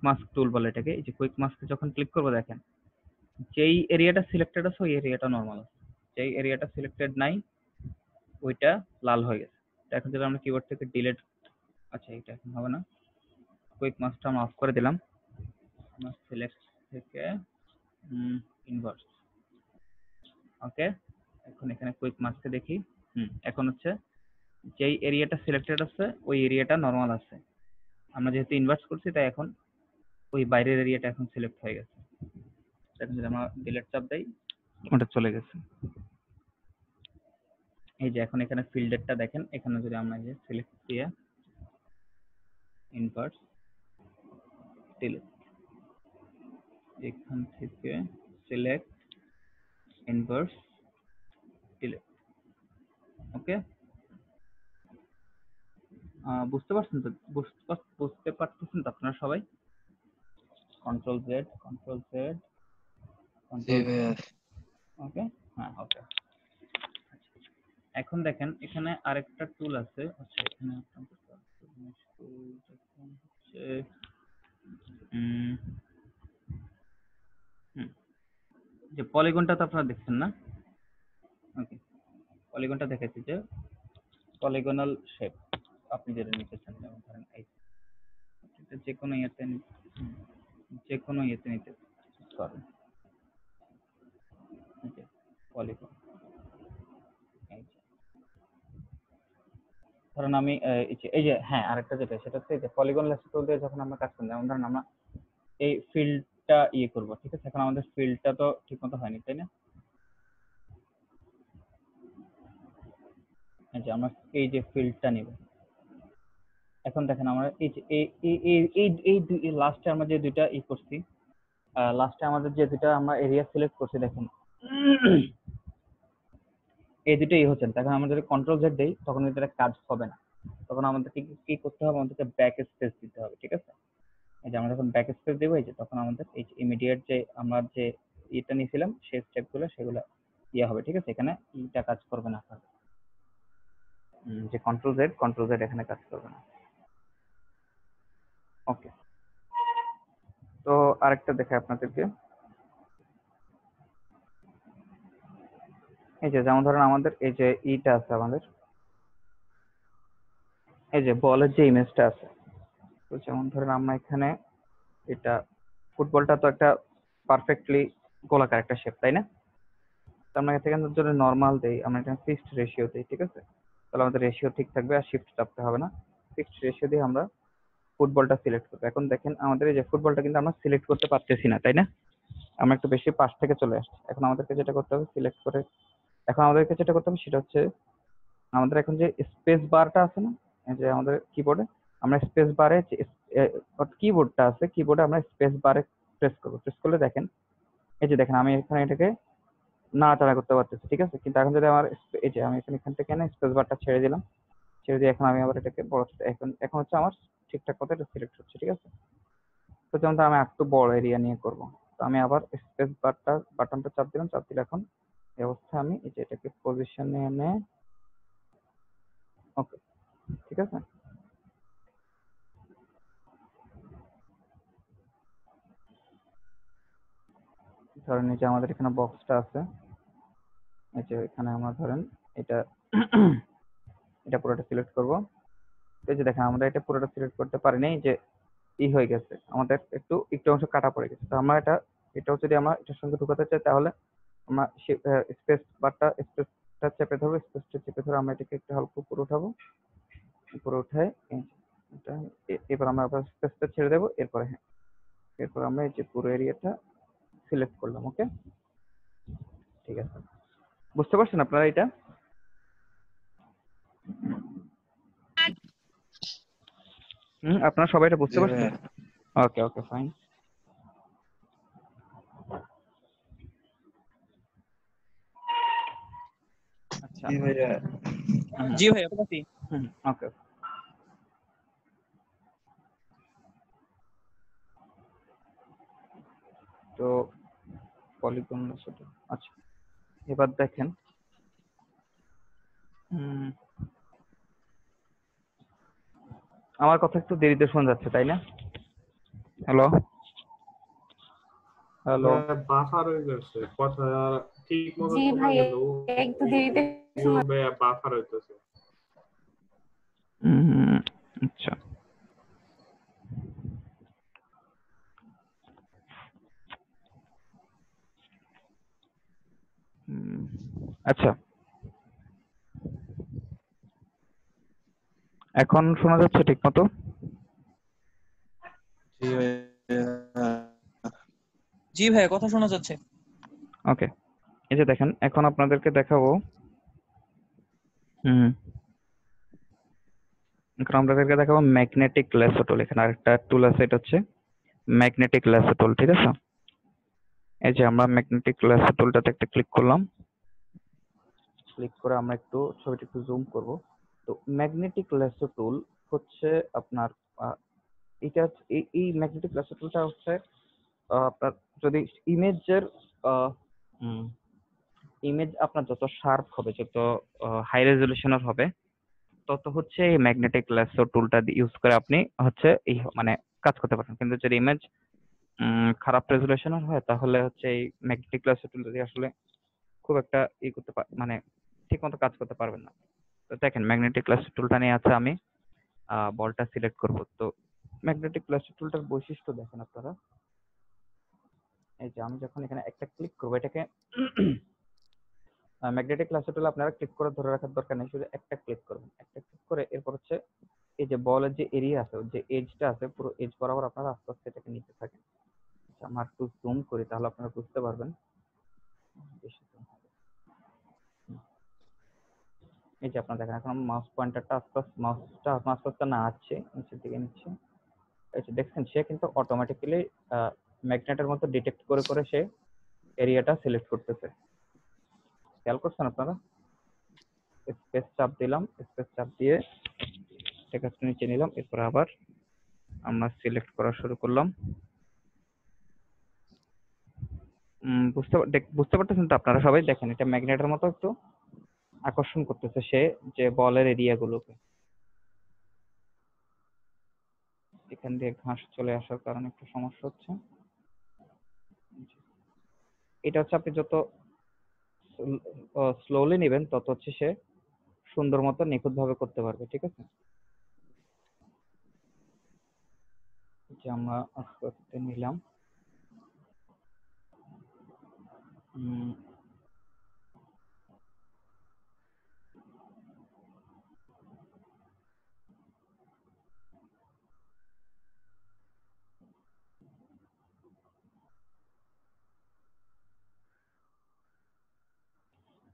মাস্ক টুল বলে এটাকে। এই যে কুইক মাস্ক যখন ক্লিক করবো দেখেন যেই এরিয়াটা সিলেক্টেড আছে ওই এরিয়াটা নরমাল আছে, যেই এরিয়াটা সিলেক্টেড নাই ওইটা লাল হয়ে গেছে। তো এখন যদি আমরা কিবোর্ড থেকে ডিলিট, আচ্ছা এটা এখন হবে না, কুইক মাস্কটা আমরা অফ করে দিলাম, আমরা সিলেক্ট থেকে ইনভার্স, ওকে। এখন এখানে কুইক মাস্কে দেখি, এখন হচ্ছে যেই এরিয়াটা সিলেক্টেড আছে ওই এরিয়াটা নরমাল আছে, আমরা যেহেতু ইনভার্স করছি তাই এখন ওই বাইরের এরিয়াটা এখন সিলেক্ট হয়ে গেছে। এখন যদি আমরা ডিলিট চাপ দেই ওটা চলে গেছে। এই যে এখন এখানে ফিল্ডেরটা দেখেন, এখানে যদি আমরা যে সিলেক্ট দিয়ে ইনভার্স ডিলিট, এখান থেকে সিলেক্ট ইনভার্স ডিলিট, ওকে। বুঝতে পারছেন তো? বুঝতে পারতেছেন তো আপনারা সবাই? কন্ট্রোল জেড জি ভাইয়া। ওকে, হ্যাঁ ওকে। এখন দেখেন এখানে আরেকটা টুল আছে, আচ্ছা এখানে আপনাদের tool দেখুন হচ্ছে যে পলিগনটা তো আপনারা দেখছেন না? ওকে, পলিগনটা দেখাচ্ছি যে পলিগনাল শেপ আপনি যেটা নিতে চান, যেমন ধরেন এই এটা যে কোনো ইয়েতে নিতে পারেন। এই যে পলিগন, এই যে ধরেন আমি এই যে হ্যাঁ আরেকটা যেটা সেটা হচ্ছে যে পলিগন লেসো টুল দিয়ে যখন আমরা কাজ করি যেমন ধরেন আমরা এই ফিল্ডটা করব, ঠিক আছে? এখন আমাদের ফিল্ডটা তো ঠিকমতো হয়নি, তাই না? এই যে আমরা এই যে ফিল্ডটা নিব, এখন দেখেন আমরা এই যে এই লাস্টে আমরা যে দুইটা করছি, লাস্টে আমাদের যে দুইটা আমরা এরিয়া সিলেক্ট করছি, দেখেন এই দুটোই হচ্ছেন। তখন আমরা যদি কন্ট্রোল জেড দেই তখন কিন্তু এটা কাজ হবে না, তখন আমাদেরকে কি করতে হবে, আমাদেরকে ব্যাক স্পেস দিতে হবে, ঠিক আছে? এই যে আমরা যখন ব্যাক স্পেস দেবো এই যে তখন আমাদের এই যে ইমিডিয়েট যে আমরা যে এটা নিয়েছিলাম সেই স্টেপগুলো সেগুলো হবে, ঠিক আছে? এখানে এটা কাজ করবে না আপনার যে কন্ট্রোল জেড এখানে কাজ করবে না। ওকে, তো আরেকটা দেখে আপনাদেরকে, এই যে যেমন ধরেন আমাদের এই যে ইটা আছে, আমাদের এই যে বলের যে ইমেজটা আছে, তো যেমন ধরেন আমরা এখানে এটা ফুটবলটা তো একটা পারফেক্টলি গোলাকার একটা শেপ, তাই না? তো আমরা এখানে যদি নর্মাল দেই, আমরা এখানে ফিক্সড রেশিও দেই, ঠিক আছে? তাহলে আমাদের রেশিও ঠিক থাকবে আর শিফট চাপতে হবে না। ফিক্সড রেশিও দিয়ে আমরা ফুটবলটা সিলেক্ট করবো। এখন দেখেন আমাদের এই যে ফুটবলটা কিন্তু আমরা সিলেক্ট করতে পারতেছি না, তাই না? আমরা একটু বেশি পাশ থেকে চলে আসছি। এখন আমাদেরকে যেটা করতে হবে সিলেক্ট করে, এখন আমাদেরকে যেটা করতে হবে সেটা হচ্ছে আমাদের এখন যে স্পেস বারটা আছে না, এই যে আমাদের কিবোর্ডে, আমরা স্পেস বারে কিবোর্ডটা আছে, কিবোর্ডে আমরা স্পেস বারে প্রেস করবো। প্রেস করলে দেখেন এই যে দেখেন আমি এখানে এটাকে নাড়াচাড়া করতে পারতেছি, ঠিক আছে? কিন্তু এখন যদি আমার এই যে আমি এখান থেকে স্পেস বারটা ছেড়ে দিলাম, ছেড়ে দিয়ে এখন আমি আবার এটাকে বড়, এখন হচ্ছে আমার ঠিকঠাক মতো এটা সিলেক্ট হচ্ছে, ঠিক আছে? তো যেমন আমি একটু বড় এরিয়া নিয়ে করব, তো আমি আবার স্পেস বাটনটা চাপ দিলাম, চাপ দিলে এখন এই অবস্থায় আমি এই যে এটাকে পজিশনে এনে, ওকে, ঠিক আছে? ধরেন এই যে আমাদের এখানে বক্সটা আছে, এই যে এখানে আমরা ধরেন এটা এটা পুরোটা সিলেক্ট করব। এই যে দেখেন আমরা এটা পুরোটা সিলেক্ট করতে পারিনি, যে হয়ে গেছে, আমাদের একটু অংশ কাটা পড়ে গেছে। তো আমরা এটাও যদি আমরা এটার সঙ্গে ঢুকাতে চাই তাহলে আমরা স্পেসটা চেপে ধরবো, স্পেসটা চেপে ধরে আমরা এটাকে একটু হালকা উপরে উঠাবো, উপরে উঠায় এটা এবার আমরা আবার স্পেসটা ছেড়ে দেবো। এরপরে হ্যাঁ, এরপর আমরা এই যে পুরো এরিয়াটা সিলেক্ট করলাম। ওকে, ঠিক আছে, বুঝতে পারছেন আপনারা এটা? আপনারা সবাই এটা বুঝতে পারছেন? ওকে ওকে, ফাইন। আচ্ছা, জি ভাইয়া বুঝছি। ওকে, তো পলিগন, আচ্ছা এবার দেখেন আমার কথা একটু দেরিতে শোনা যাচ্ছে, তাই না? হ্যালো হ্যালো, বাফার হয়ে যাচ্ছে কথা, ঠিক মতো জি শোনা ভাই, গেল একটু দেরিতে শোনা। বাফার হইতেছে। আচ্ছা আচ্ছা, এখন শোনা যাচ্ছে ঠিক মতো? জি ভাইয়া কথা শোনা যাচ্ছে। ওকে, এই যে দেখেন এখন আপনাদেরকে দেখাবো, এখন আপনাদেরকে দেখাবো ম্যাগনেটিক লেসো টুল। এখানে আরেকটা টুল আছে, এটা হচ্ছে ম্যাগনেটিক লেসো টুল, ঠিক আছে? এই যে আমরা ম্যাগনেটিক লেসো টুলটাতে একটা ক্লিক করলাম, ক্লিক করে আমরা একটু ছবিটা একটু জুম করব। তো ম্যাগনেটিক লেসো টুল হচ্ছে আপনার এটা এই ম্যাগনেটিক লেসো টুলটা হচ্ছে আপনার যদি ইমেজ আপনার যত শার্প হবে, যত হাই রেজলিউশনের হবে, তত হচ্ছে এই ম্যাগনেটিক লেসো টুলটা ইউজ করে আপনি হচ্ছে এই মানে কাজ করতে পারেন। কিন্তু যদি ইমেজ খারাপ রেজলিউশনের হয় তাহলে হচ্ছে এই ম্যাগনেটিক লেসো টুল দিয়ে আসলে খুব একটা করতে মানে ঠিক মতো কাজ করতে পারবেন না। তো দেখেন ম্যাগনেটিক লেসো টুলটা নিয়ে আছে, আমি বলটা সিলেক্ট করব। তো ম্যাগনেটিক লেসো টুলটার বৈশিষ্ট্য দেখেন আপনারা, এই যে আমি যখন এখানে একটা ক্লিক করবো, এটাকে ম্যাগনেটিক লেসো টুল আপনারা ক্লিক করে ধরে রাখার দরকার নেই, শুধু একটা ক্লিক করবেন। একটা ক্লিক করে এরপর হচ্ছে এই যে বলের যে এরিয়া আছে, যে এজটা আছে, পুরো এজ বরাবর আপনারা আস্তে আস্তে এটাকে নিতে থাকেন। আচ্ছা, আমরা একটু জুম করি তাহলে আপনারা বুঝতে পারবেন। বেশি zoom হবে। এই যে আপনারা দেখেন এখন মাউস পয়েন্টারটা মাউসটা আস্তে আস্তে না আসছে নিচের দিকে নিচ্ছে। এই যে দেখছেন সে কিন্তু অটোমেটিক্যালি ম্যাগনেটের মতো ডিটেক্ট করে করে সে এরিয়াটা সিলেক্ট করতেছে। খেয়াল করছেন আপনারা? স্পেস চাপ দিলাম, স্পেস চাপ দিয়ে টেক্সট নিচে নিলাম, এরপর আবার আমরা সিলেক্ট করা শুরু করলাম। বুঝতে পারতেছেন তো আপনারা সবাই? দেখেন এটা ম্যাগনেটের মতো একটু আকর্ষণ করতেছে সে যে বলের এরিয়া গুলোকে। এখান দিয়ে ঘাস চলে আসার কারণে একটু সমস্যা হচ্ছে। এটা হচ্ছে আপনি যত স্লোলি নেবেন তত হচ্ছে সে সুন্দর মতো নিখুঁত ভাবে করতে পারবে। ঠিক আছে, যে আমরা আস্তে আস্তে নিলাম।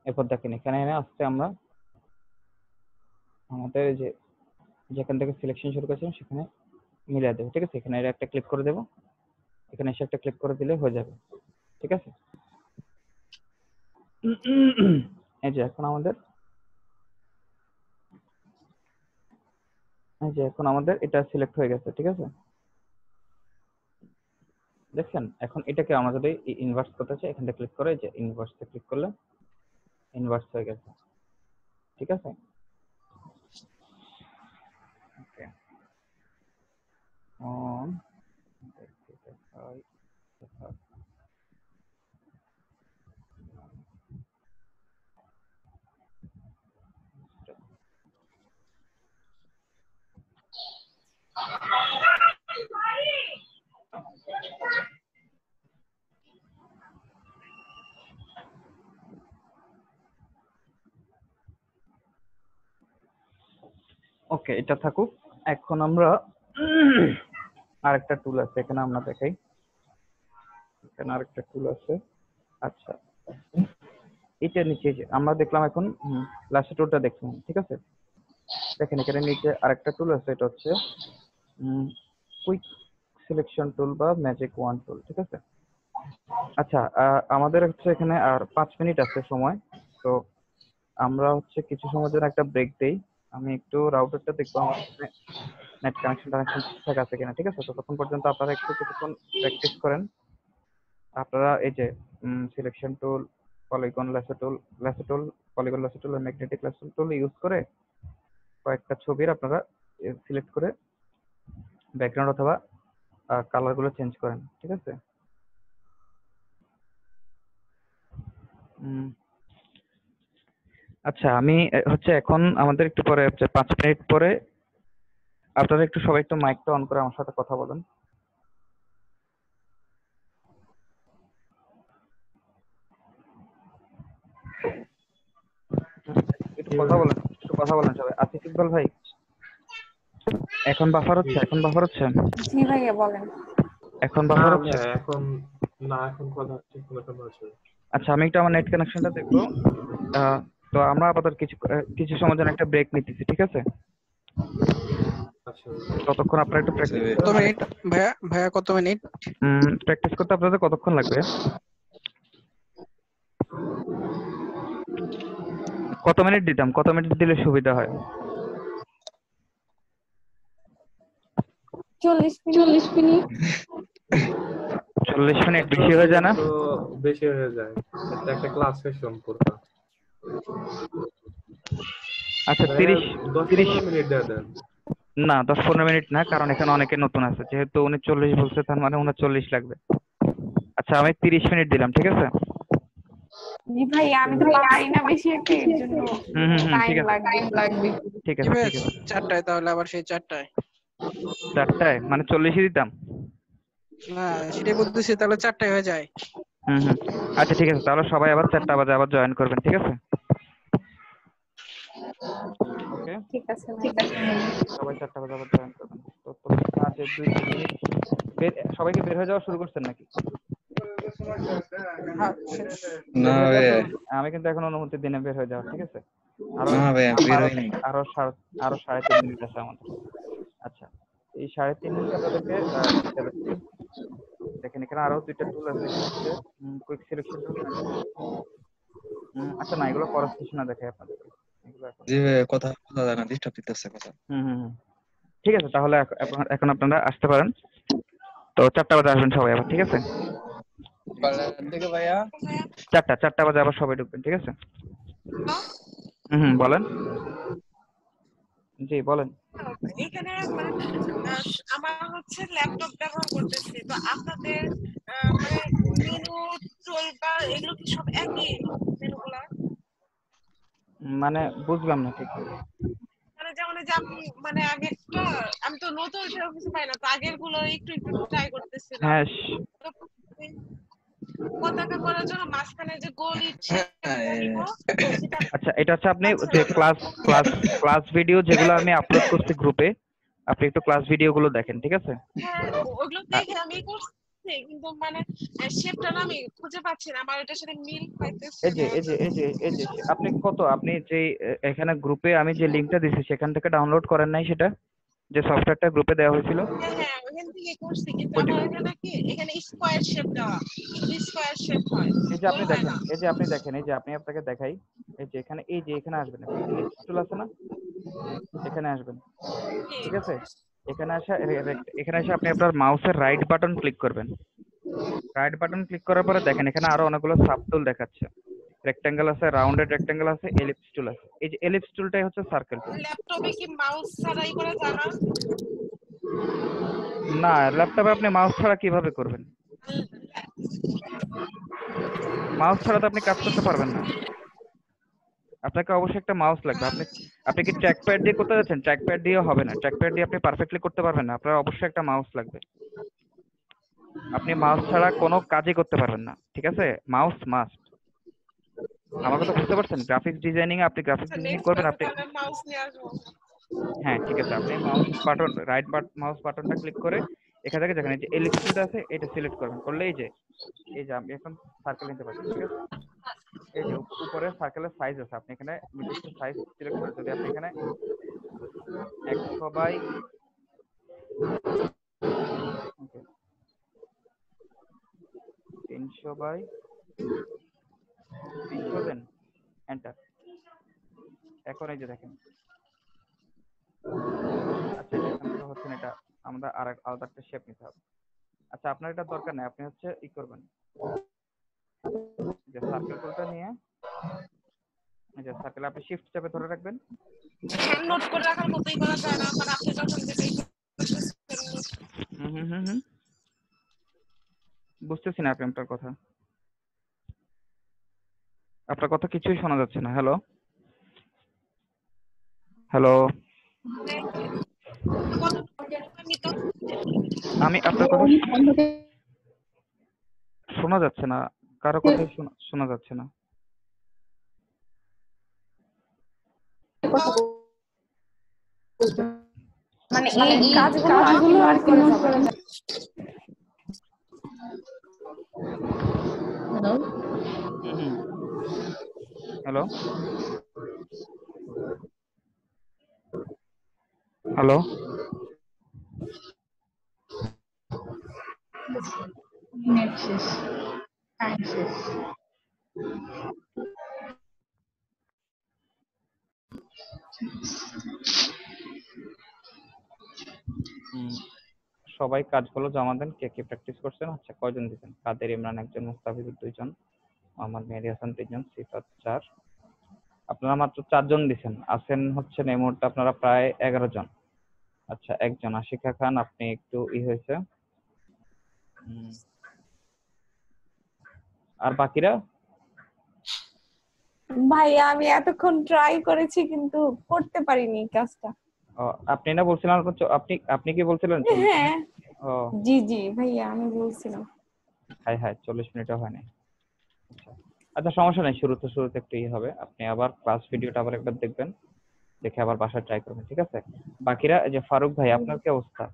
এরপর দেখেন এখানে এনে আসছে আমরা আমাদের যে যেখান থেকে সিলেকশন শুরু করেছিলাম সেখানে মিলিয়ে দেবো। ঠিক আছে, এখানে একটা ক্লিক করে দেবো, এখানে এসে একটা ক্লিক করে দিলে হয়ে যাবে। ঠিক আছে, এই যে এখন আমাদের এটা সিলেক্ট হয়ে গেছে। ঠিক আছে, দেখছেন এখন এটাকে আমরা যদি ইনভার্স করতে চাই এখানটা ক্লিক করে যে ইনভার্সে ক্লিক করলে ইনভার্স হয়ে গেছে। ঠিক আছে, ওকে অন ওকে, এটা থাকুক। এখন আমরা আরেকটা টুল আছে এখানে আমরা দেখাই। এখানে আরেকটা টুল আছে। আচ্ছা, এটা নিচে যে আমরা দেখলাম এখন লাস্ট টুলটা দেখলাম। ঠিক আছে, দেখেন এখানে নিচে আরেকটা টুল আছে, এটা হচ্ছে কুইক সিলেকশন টুল বা ম্যাজিক ওয়ান টুল। ঠিক আছে, আচ্ছা আমাদের হচ্ছে এখানে আর 5 মিনিট আছে সময়, তো আমরা হচ্ছে কিছু সময়ের জন্য একটা ব্রেক দেই। আমি একটু রাউটারটা দেখবো আমার নেট কানেকশন ঠিকঠাক আছে কিনা। ঠিক আছে, ততক্ষণ পর্যন্ত আপনারা একটু কিছুক্ষণ প্র্যাকটিস করেন। আপনারা এই যে সিলেকশন টুল, পলিগন ল্যাসো টুল, পলিগন ল্যাসো টুল, ম্যাগনেটিক ল্যাসো টুল ইউজ করে কয়েকটা ছবির আপনারা সিলেক্ট করে ব্যাকগ্রাউন্ড অথবা কালার গুলো চেঞ্জ করেন। ঠিক আছে, আচ্ছা আমি হচ্ছে এখন আমাদের একটু পরে 5 মিনিট পরে আপনারা একটু সবাই একটু মাইকটা অন করে আমার সাথে কথা বলেন। একটু কথা বলেন সবাই। আসিফ ইকবাল ভাই, এখন বাফার হচ্ছে? জি ভাইয়া বলেন। এখন বাফার হচ্ছে? এখন না, এখন কথা ঠিক মতো হচ্ছে। আচ্ছা, আমি একটু আমার নেট কানেকশনটা দেখবো। তো আমরা আপাতত কিছু সময়ের জন্য একটা ব্রেক নিতেছি। ঠিক আছে, ততক্ষণ আপনারা একটু প্র্যাকটিস করুন। কত মিনিট ভাইয়া কত মিনিট প্র্যাকটিস করতে আপনাদের কতক্ষণ লাগবে? কত মিনিট দিতাম? কত মিনিট দিলে সুবিধা হয়? 40 মিনিট। 40 মিনিট বেশি হয়ে যায় না? তো বেশি হয়ে যায়, এটা একটা ক্লাস সেশন পুরো। আচ্ছা 30 মিনিট দেন। না 10-15 মিনিট না, কারণ এখানে অনেকে নতুন আছে, যেহেতু উনি 40 বলছে তার মানে 39 লাগবে। আচ্ছা আমি 30 মিনিট দিলাম। ঠিক আছে, জি ভাই আমি তো পারি না বেশি একটা, এর জন্য ঠিক টাইম আছে লাগবে। ঠিক আছে 4টায়, তাহলে আবার সেই 4টায় 4টায় মানে 40ই দিতাম না, সেটাই বলতেছি, তাহলে 4টায় হয়ে যায়। আচ্ছা ঠিক আছে, তাহলে সবাই আবার 4টা বাজে আবার জয়েন করবেন। ঠিক আছে, ওকে। ঠিক আছে ভাইয়া। সবাই 4টা বাজে আবার জয়েন করবেন। তো তোমরা কাজে 2-3 মিনিট সবাইকে বের হয়ে যাওয়া শুরু করছেন নাকি? না বের হয়ে ভাই, যাওয়ার আমি কিন্তু এখন অনুমতি দিনে বের হয়ে যাওয়ার, ঠিক আছে? আরো না ভাই আমি বের আরো হই নাই। আরো 3.5 মিনিট আছে আমাদের। আচ্ছা, এই 3.5 মিনিট আপনাদেরকে দিতে পারছি। দেখেন এখানে আরো 2টা টুল আছে, একটা হচ্ছে কুইক সিলেকশন টুল। আচ্ছা না, এগুলো পরের সেশনে দেখাই আপনাদেরকে, এগুলো এখন। জি ভাই, কথা বলা যায় না, ডিস্টার্ব দিতেছে কথা। ঠিক আছে, তাহলে এখন আপনারা আসতে পারেন। তো 4টা বাজে আসবেন সবাই আবার, ঠিক আছে? কয়টার দিকে ভাইয়া? 4টা বাজে আবার সবাই ঢুকবেন, ঠিক আছে? বলেন। জি বলেন। এখানে মানে আমার হচ্ছে ল্যাপটপ ব্যবহার করতেছি, তো আপনাদের মানে মেনু বা এগুলো কি সব একই মেনুগুলা? মানে বুঝলাম না ঠিক। মানে যেমন যে আপনি মানে আমি তো নতুন সেরকম কিছু পাই না, তো আগের গুলো একটু একটু ট্রাই করতেছিলাম। হ্যাঁ, তো পতাকা করার জন্য মাঝখানে যে গোল ইচ্ছে সেটা আচ্ছা, এটা হচ্ছে আপনি যে ক্লাস ভিডিও যেগুলো আমি আপলোড করছি গ্রুপে, আপনি একটু ক্লাস ভিডিও গুলো দেখেন, ঠিক আছে? হ্যাঁ, ওগুলো দেখে আমি করছি, কিন্তু মানে শেপটা না আমি খুঁজে পাচ্ছি না, আমার এটার সাথে মিল পাইতেছে এই যে না। এই যে এই যে এই যে আপনি যে এখানে গ্রুপে আমি যে লিংকটা দিছি সেখান থেকে ডাউনলোড করেন নাই সেটা, যে সফটওয়্যারটা গ্রুপে দেওয়া হয়েছিল? হ্যাঁ হ্যাঁ, ওখান থেকে করছি, কিন্তু ওই যে আমার এখানে কি এখানে স্কোয়ার শেপ দেওয়া, কিন্তু স্কোয়ার শেপ হয়, এই যে গোল আপনি হয় দেখেন, না। এই যে আপনি দেখেন, এই যে আপনি আপনাকে দেখাই, এই যে এখানে আসবেন, ইলিপস টুল আছে না, এখানে আসবেন, ঠিক আছে? এখানে এসে আপনি আপনার মাউসের রাইট বাটন ক্লিক করবেন। রাইট বাটন ক্লিক করার পরে দেখেন এখানে আরো অনেকগুলো সাব টুল দেখাচ্ছে। রেক্ট্যাঙ্গেল আছে, রাউন্ডেড রেক্ট্যাঙ্গেল আছে, এলিপস টুল আছে। এই যে এলিপস টুলটাই হচ্ছে সার্কেল টুল। ল্যাপটপে কি মাউস ছাড়াই করা যায় না? না, ল্যাপটপে আপনি মাউস ছাড়া কিভাবে করবেন? মাউস ছাড়া তো আপনি কাজ করতে পারবেন না। আপনাকে অবশ্যই একটা মাউস লাগবে। আপনি কি ট্র্যাকপ্যাড দিয়ে করতে যাচ্ছেন? ট্র্যাকপ্যাড দিয়েও হবে না, ট্র্যাকপ্যাড দিয়ে আপনি পারফেক্টলি করতে পারবেন না। আপনার অবশ্যই একটা মাউস লাগবে। আপনি মাউস ছাড়া কোনো কাজই করতে পারবেন না, ঠিক আছে? Mouse must. আমার কথা বুঝতে পারছেন? গ্রাফিক্স ডিজাইনিং এ আপনি গ্রাফিক্স ডিজাইনিং নেক্সট করবেন, টাইম আপনি তাহলে মাউস নিয়ে আসবো। হ্যাঁ ঠিক আছে, আপনি মাউস বাটনটা ক্লিক করে এখান থেকে দেখেন এই যে এলিপস টুলটা আছে, এটা সিলেক্ট করবেন। করলে এই যে আমি এখন সার্কেল নিতে পারছি, ঠিক আছে? এই যে উপরে সার্কেলের সাইজ আছে, আপনি এখানে নির্দিষ্ট সাইজ সিলেক্ট করে যদি আপনি এখানে 100 বাই 300 বাই 300 দেন, এন্টার। এখন এই যে দেখেন, আচ্ছা এখান থেকে হচ্ছে না, এটা আমরা আলাদা একটা শেপ নিতে হবে। আচ্ছা, আপনার এটা দরকার নেই, আপনি হচ্ছে করবেন যে সার্কেল টুলটা নিয়ে, এই যে সার্কেল আপনি শিফট চাপে ধরে রাখবেন। নোট করে রাখার মতোই করা যায় না, মানে আপনি যখন দেবেন বুঝতেছি না আপনি আপনার কথা কিছুই শোনা যাচ্ছে না। হ্যালো হ্যালো, আমি আপনার কথা শোনা যাচ্ছে না, কারো কথাই শোনা যাচ্ছে না। মানে এই কাজগুলো আর কি নোট করে যাবে। হ্যালো হ্যালো, নেট শেষ, টাইম শেষ। সবাই কাজগুলো জমা দেন। কে কে প্র্যাকটিস করছেন? আচ্ছা, কয়জন দিচ্ছেন? কাদের ইমরান 1 জন, মুস্তাফিজুর 2 জন, মোহাম্মদ মেহেদী হাসান 3 জন, সিফাত 4। আপনারা মাত্র 4 জন দিচ্ছেন। আছেন হচ্ছে এই মুহূর্তে আপনারা প্রায় 11 জন। আচ্ছা, 1 জন আশিকা খান, আপনি একটু হয়েছে। আর বাকিরা? ভাইয়া আমি এতক্ষণ ট্রাই করেছি কিন্তু করতে পারিনি কাজটা। আপনি না বলছিলেন আপনি কি বলছিলেন? হ্যাঁ ও জি জি ভাইয়া আমি বলছিলাম। হ্যাঁ 40 মিনিটও হয়নি। আচ্ছা সমস্যা নেই, শুরুতে একটু হবে। আপনি আবার ক্লাস ভিডিওটা আবার একবার দেখবেন, দেখে আবার বাসায় ট্রাই করবেন, ঠিক আছে? বাকিরা এই যে ফারুক ভাই, আপনার কি অবস্থা?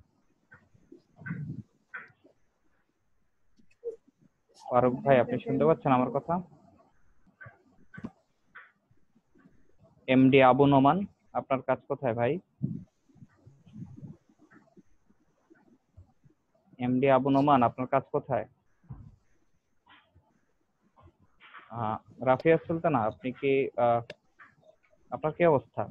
ফারুক ভাই, আপনি শুনতে পাচ্ছেন আমার কথা? এমডি আবু নোমান, আপনার কাজ কোথায় ভাই? এমডি আবু নোমান, আপনার কাজ কোথায়? রাফিয়া সুলতানা, আপনি কি আপনার কি অবস্থা?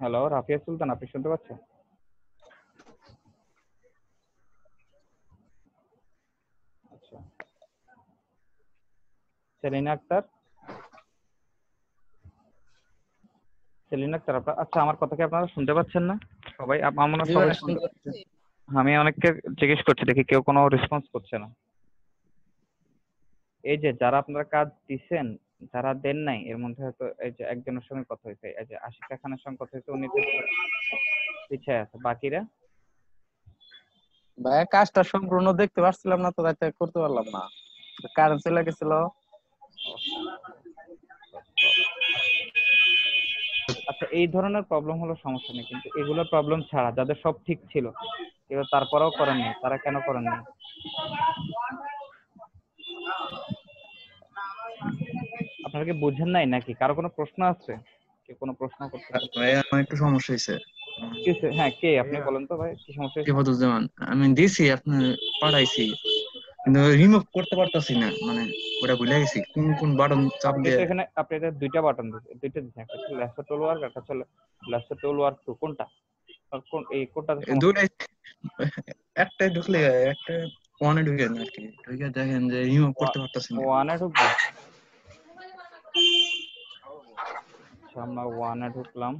হ্যালো রাফিয়া সুলতান, আপনি শুনতে পাচ্ছেন? আচ্ছা, সেলিনা আক্তার, সেলিনা আক্তার আপনার, আচ্ছা আমার কথা কি আপনারা শুনতে পাচ্ছেন না সবাই? আমরা জি সবাই ভাই, শুনতে পাচ্ছি। আমি অনেককে জিজ্ঞেস করছি, দেখি কেউ কোনো রেসপন্স করছে না। এই যে যারা আপনারা কাজ দিচ্ছেন, যারা দেন নাই, এর মধ্যে হয়তো এই যে একজনের সঙ্গে কথা হয়েছে, এই যে আশিকা খানের সঙ্গে কথা হয়েছে, উনি তো পিছিয়ে আছে। বাকিরা ভাই কাজটা সম্পূর্ণ দেখতে পারছিলাম না তো, তাই করতে পারলাম না, কারেন্ট চলে গেছিল। আচ্ছা, এই ধরনের প্রবলেম হলো সমস্যা নেই, কিন্তু এগুলো প্রবলেম ছাড়া যাদের সব ঠিক ছিল কেউ তারপরেও করেননি, তারা কেন করেননি? আপনারা কি বুঝেন নাই নাকি? কারো কোনো প্রশ্ন আছে? কেউ কোনো প্রশ্ন করতে পারে? ভাই আমার একটু সমস্যা হয়েছে। হ্যাঁ, কে আপনি বলেন তো ভাই, কি সমস্যা হয়েছে? সিফাতুজ্জামান, আমি দিছি আপনি পাঠাইছি, কিন্তু রিমুভ করতে পারতাছি না, মানে ওটা ভুলে গেছি কোন কোন বাটন চাপ আপনি দিয়ে। তো এখানে আপনি এটা দুইটা বাটন দিয়েছেন, দুইটা দিয়েছেন, একটা হচ্ছে লেফট টুল ওয়ার্ক, একটা হচ্ছে লেফট টুল ওয়ার্ক 2, কোনটা? আর কোন এই কোনটাতে সমস্যা? দুটাই একটাই ঢুকলে একটা ওয়ানে ঢুকেন আর কি, ঢুকে দেখেন যে রিমুভ করতে পারতাছি না। ওয়ানে ঢুকবো। আচ্ছা, আমরা ওয়ানে ঢুকলাম।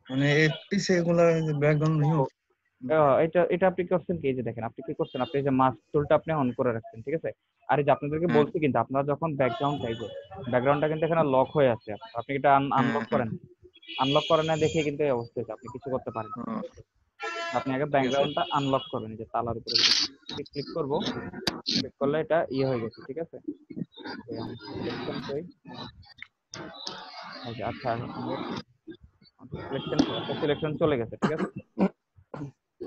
মানে এর পিছে এগুলা ব্যাকগ্রাউন্ড রিমুভ। এটা এটা আপনি করছেন কি? এই যে দেখেন, আপনি কি করছেন, আপনি এই যে মাস্ক টুলটা আপনি অন করে রাখছেন, ঠিক আছে? আর এই যে আপনাদেরকে বলছি, কিন্তু আপনারা যখন ব্যাকগ্রাউন্ড চাইবে, ব্যাকগ্রাউন্ডটা কিন্তু এখানে লক হয়ে আছে, আপনি এটা আনলক করেন, আনলক করেন না দেখে কিন্তু এই অবস্থা হয়েছে, আপনি কিছু করতে পারেন না। আপনি আগে ব্যাকগ্রাউন্ডটা আনলক করবেন, এই যে তালার উপরে ক্লিক করব, ক্লিক করলে এটা ইয়ে হয়ে গেছে, ঠিক আছে? সিলেকশন কই, এই যে আচ্ছা সিলেকশন চলে গেছে, ঠিক আছে?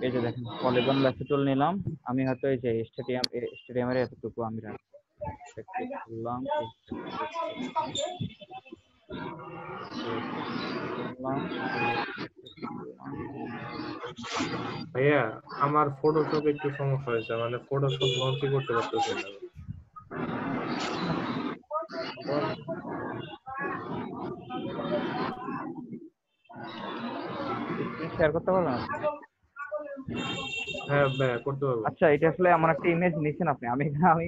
এই যে দেখেন, পলিগন লেফট টুল নিলাম আমি, হয়তো এই যে স্টেডিয়ামের এতটুকু আমি করলাম, ভাইয়া আমার ফটোশপ একটু সমস্যা হয়েছে, মানে ফটোশপ লঞ্চই করতে পারতেছি না। শেয়ার করতে পারবেন? হ্যাঁ ভাইয়া করতে পারবো। আচ্ছা, এটা আসলে আমার একটা ইমেজ নিছেন আপনি, আমি আমি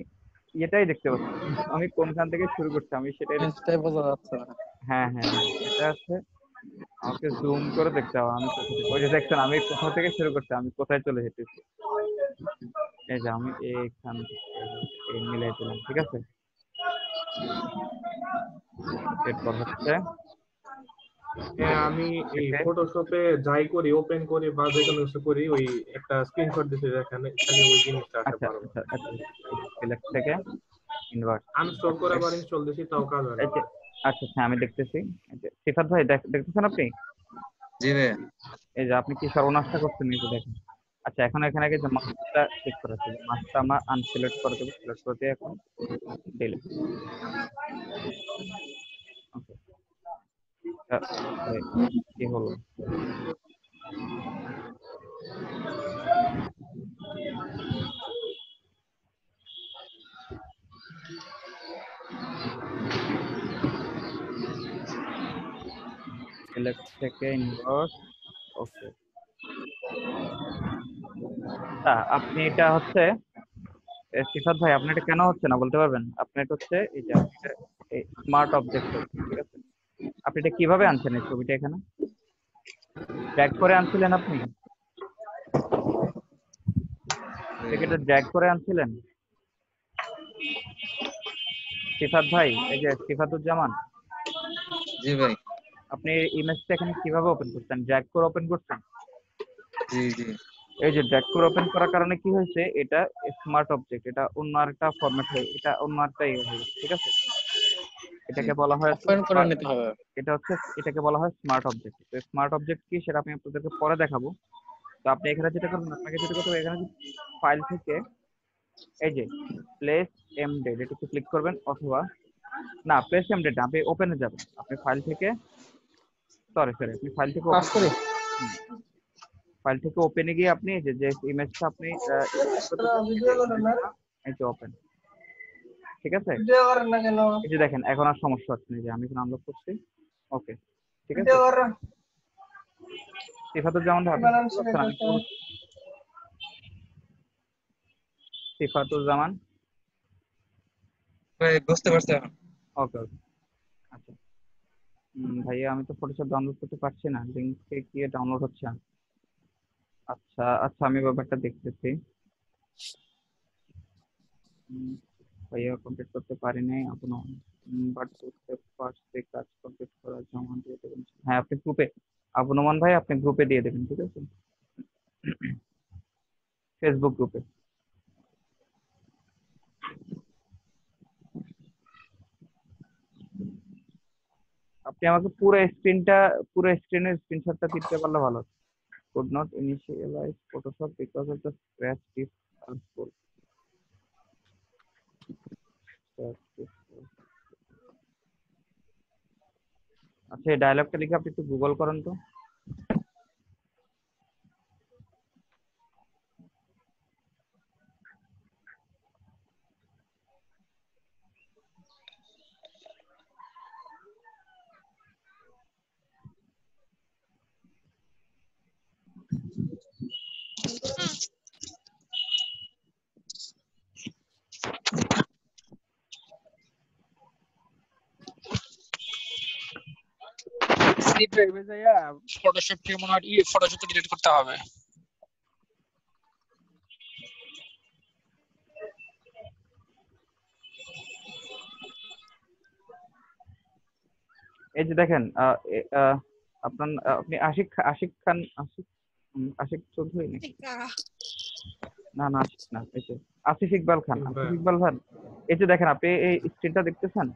এটাই দেখতে পাচ্ছি, আমি কোনখান থেকে শুরু করছি আমি সেটাই বোঝা যাচ্ছে না। হ্যাঁ হ্যাঁ, এটা আছে, আমাকে জুম করে দেখতে হবে আমি কোথা থেকে, ওই যে দেখছেন আমি কোথা থেকে শুরু করছি, আমি কোথায় চলে যেতেছি। এই যে আমি এইখান থেকে মিলাই দিলাম, ঠিক আছে? এরপর হচ্ছে হ্যাঁ, আমি এই ফটোশপে যাই করি, ওপেন করি বা যে কোনো কিছু করি, ওই একটা স্ক্রিনশট দিতে এখানে খালি ওই জিনিসটা আসে আচ্ছা পারবো। আচ্ছা, সিলেক্ট থেকে ইনভার্ট আনস্টল করে আবার ইনস্টল দিছি, তাও কাজ হয় না। আচ্ছা আচ্ছা, আমি দেখতেছি। সিফাত ভাই দেখতেছেন আপনি? জি ভাই। এই যে আপনি কি সর্বনাশটা করছেন, এই যে দেখেন। আচ্ছা, এখন এখানে আগে যে মাস্কটা ক্লিক করা আছে, মাস্কটা আমরা আনসিলেক্ট করে দেবো, সিলেক্ট করে দিয়ে এখন ডিলিট। ওকে, কি হলো? সিলেক্ট থেকে ইনভার্ট, ওকে। আপনি এটা হচ্ছে সিফাত ভাই, আপনি এটা কেন হচ্ছে না বলতে পারবেন? আপনি এটা হচ্ছে এই যে স্মার্ট অবজেক্ট, ঠিক আছে? আপনি এটা কিভাবে আনছেন এই ছবিটা? এখানে ড্র্যাগ করে আনছিলেন আপনি? এটা ড্র্যাগ করে আনছিলেন সিফাত ভাই? এই যে সিফাতুজ্জামান, জি ভাই। আপনি ইমেজটা এখানে কিভাবে ওপেন করছেন? ড্র্যাগ করে ওপেন করছেন? জি জি। এই যে ড্র্যাগ করে ওপেন করার কারণে কি হয়েছে, এটা স্মার্ট অবজেক্ট, এটা অন্য আরেকটা ফরম্যাট হয়ে, এটা অন্য আরেকটা ইয়ে হয়ে গেছে, ঠিক আছে। এটাকে বলা হয় ওপেন করে নিতে হবে। এটা হচ্ছে, এটাকে বলা হয় স্মার্ট অবজেক্ট। তো স্মার্ট অবজেক্ট কি সেটা আমি আপনাদেরকে পরে দেখাবো। তো আপনি এখানে যেটা করবেন, আপনাকে যেটা করতে হবে, এখানে ফাইল থেকে এই যে প্লেস এমডেড এটাতে ক্লিক করবেন, অথবা না প্লেস এমডেড না, আপনি ওপেনে যাবেন, আপনি ফাইল থেকে সরি আপনি ফাইল থেকে পাস করি। ফাইল থেকে ওপেনে গিয়ে আপনি এই যে ইমেজটা আপনি এই যে ওপেন, ঠিক আছে। এই যে দেখেন এখন আর সমস্যা হচ্ছে না, যে আমি এখন আনলক করছি, ওকে ঠিক আছে। সিফাতুজ্জামান সিফাতুজ্জামান বুঝতে পারছি এখন। ওকে ওকে আচ্ছা। ভাইয়া আমি তো ফটোশপ ডাউনলোড করতে পারছি না, লিঙ্কে গিয়ে ডাউনলোড হচ্ছে না। আচ্ছা আচ্ছা আমি ব্যাপারটা দেখতেছি। ভাইয়া কমপ্লিট করতে পারি নাই এখনো, বাট বুঝতে পারছি কাজ কমপ্লিট করা জমা দিয়ে দেবেন। হ্যাঁ আপনি গ্রুপে, আবু নোমান ভাই আপনি গ্রুপে দিয়ে দেবেন, ঠিক আছে, ফেসবুক গ্রুপে। আপনি আমাকে পুরো স্ক্রিনের স্ক্রিনশটটা দিতে পারলে ভালো। could not initialize Photoshop because of the scratch disk helpful. আচ্ছা এই ডায়লগটা লিখে আপনি একটু গুগল করেন তো। ফটোশপ থেকে মনে হয় ফটোশপ ডিলিট করতে হবে। এই যে দেখেন আপনার আপনি আশিক চৌধুরী নাকি? না না আশিক না, এই যে আসিফ ইকবাল খান। আসিফ ইকবাল খান, এই যে দেখেন আপনি এই স্ক্রিনটা দেখতেছেন?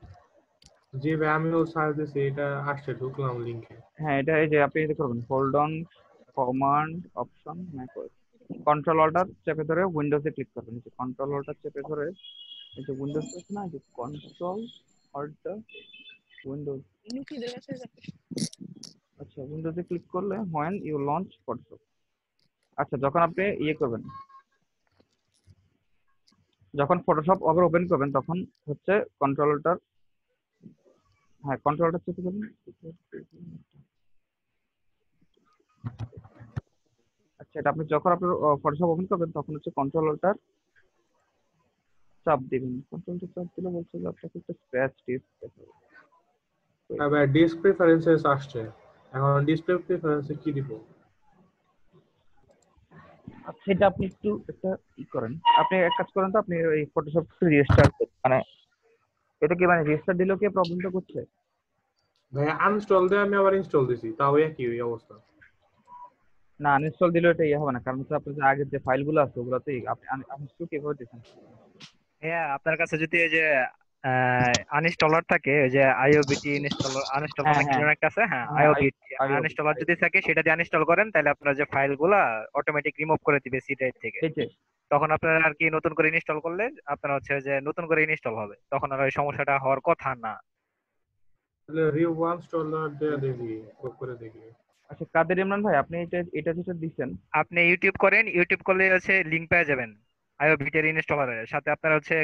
জি ভাই আমিও সার্চ দিছি, এটা আসছে, ঢুকলাম লিংকে। হ্যাঁ এটা এই যে আপনি এটা করবেন, hold on command option macOS, control alter চেপে ধরে উইন্ডোজে ক্লিক করবেন। এই যে কন্ট্রোল অল্টার চেপে ধরে এই যে উইন্ডোজ আছে না, এই যে কন্ট্রোল অল্টার উইন্ডোজ, আচ্ছা উইন্ডোজে ক্লিক করলে when you launch Photoshop, আচ্ছা যখন আপনি ইয়ে করবেন, যখন ফটোশপ আবার ওপেন করবেন তখন হচ্ছে কন্ট্রোল অল্টার, হ্যাঁ কন্ট্রোল অল্টার চেপে ধরুন। আচ্ছা এটা আপনি যখন আপনার ফটোশপ ওপেন করবেন তখন হচ্ছে কন্ট্রোল অল্টার চাপ দিবেন। কন্ট্রোল চাপ দিলে বলছে যে আপনাকে একটা স্ক্র্যাচ ডিস্ক দেখাবে। এবার ডিসপ্লে প্রেফারেন্সেস আসছে, এখন ডিসপ্লে প্রেফারেন্সে কি দিব? আচ্ছা এটা আপনি একটু একটা ই করেন, আপনি এক কাজ করেন তো, আপনি এই ফটোশপ রিস্টার্ট মানে এটা কি মানে রিস্টার্ট দিলেও কি প্রবলেমটা করছে? ভাই আনইনস্টল দিয়ে আমি আবার ইনস্টল দিছি, তাও একই ওই অবস্থা। না আনইনস্টল দিলেও এটা ইয়ে হবে না, কারণ হচ্ছে আপনার যে আগের যে ফাইলগুলো আছে ওগুলোতে আপনি আনইনস্টল কিভাবে দিচ্ছেন? হ্যাঁ আপনার কাছে যদি এই যে আনইনস্টলার থাকে, ওই যে আইওবিটি ইনস্টলার আনইনস্টল হ্যাঁ, কি হ্যাঁ। একটা আছে, হ্যাঁ হ্যাঁ, আইওবিটি IOBT আনইনস্টলার যদি থাকে সেটা দিয়ে আনইনস্টল করেন, তাহলে আপনার যে ফাইলগুলা অটোমেটিক রিমুভ করে দিবে সি ড্রাইভ থেকে। এই যে তখন আপনার আর কি নতুন করে ইনস্টল করলে আপনার হচ্ছে যে নতুন করে ইনস্টল হবে, তখন আর ওই সমস্যাটা হওয়ার কথা না। তাহলে রিইনস্টলার দিয়ে দেখি, করে দেখি। আচ্ছা কাদের ইমরান ভাই আপনি এটা যেটা দিচ্ছেন, আপনি ইউটিউব করেন, ইউটিউব করলে হচ্ছে লিংক পেয়ে যাবেন আইওবিটি ইনস্টলারের সাথে। আপনার হচ্ছে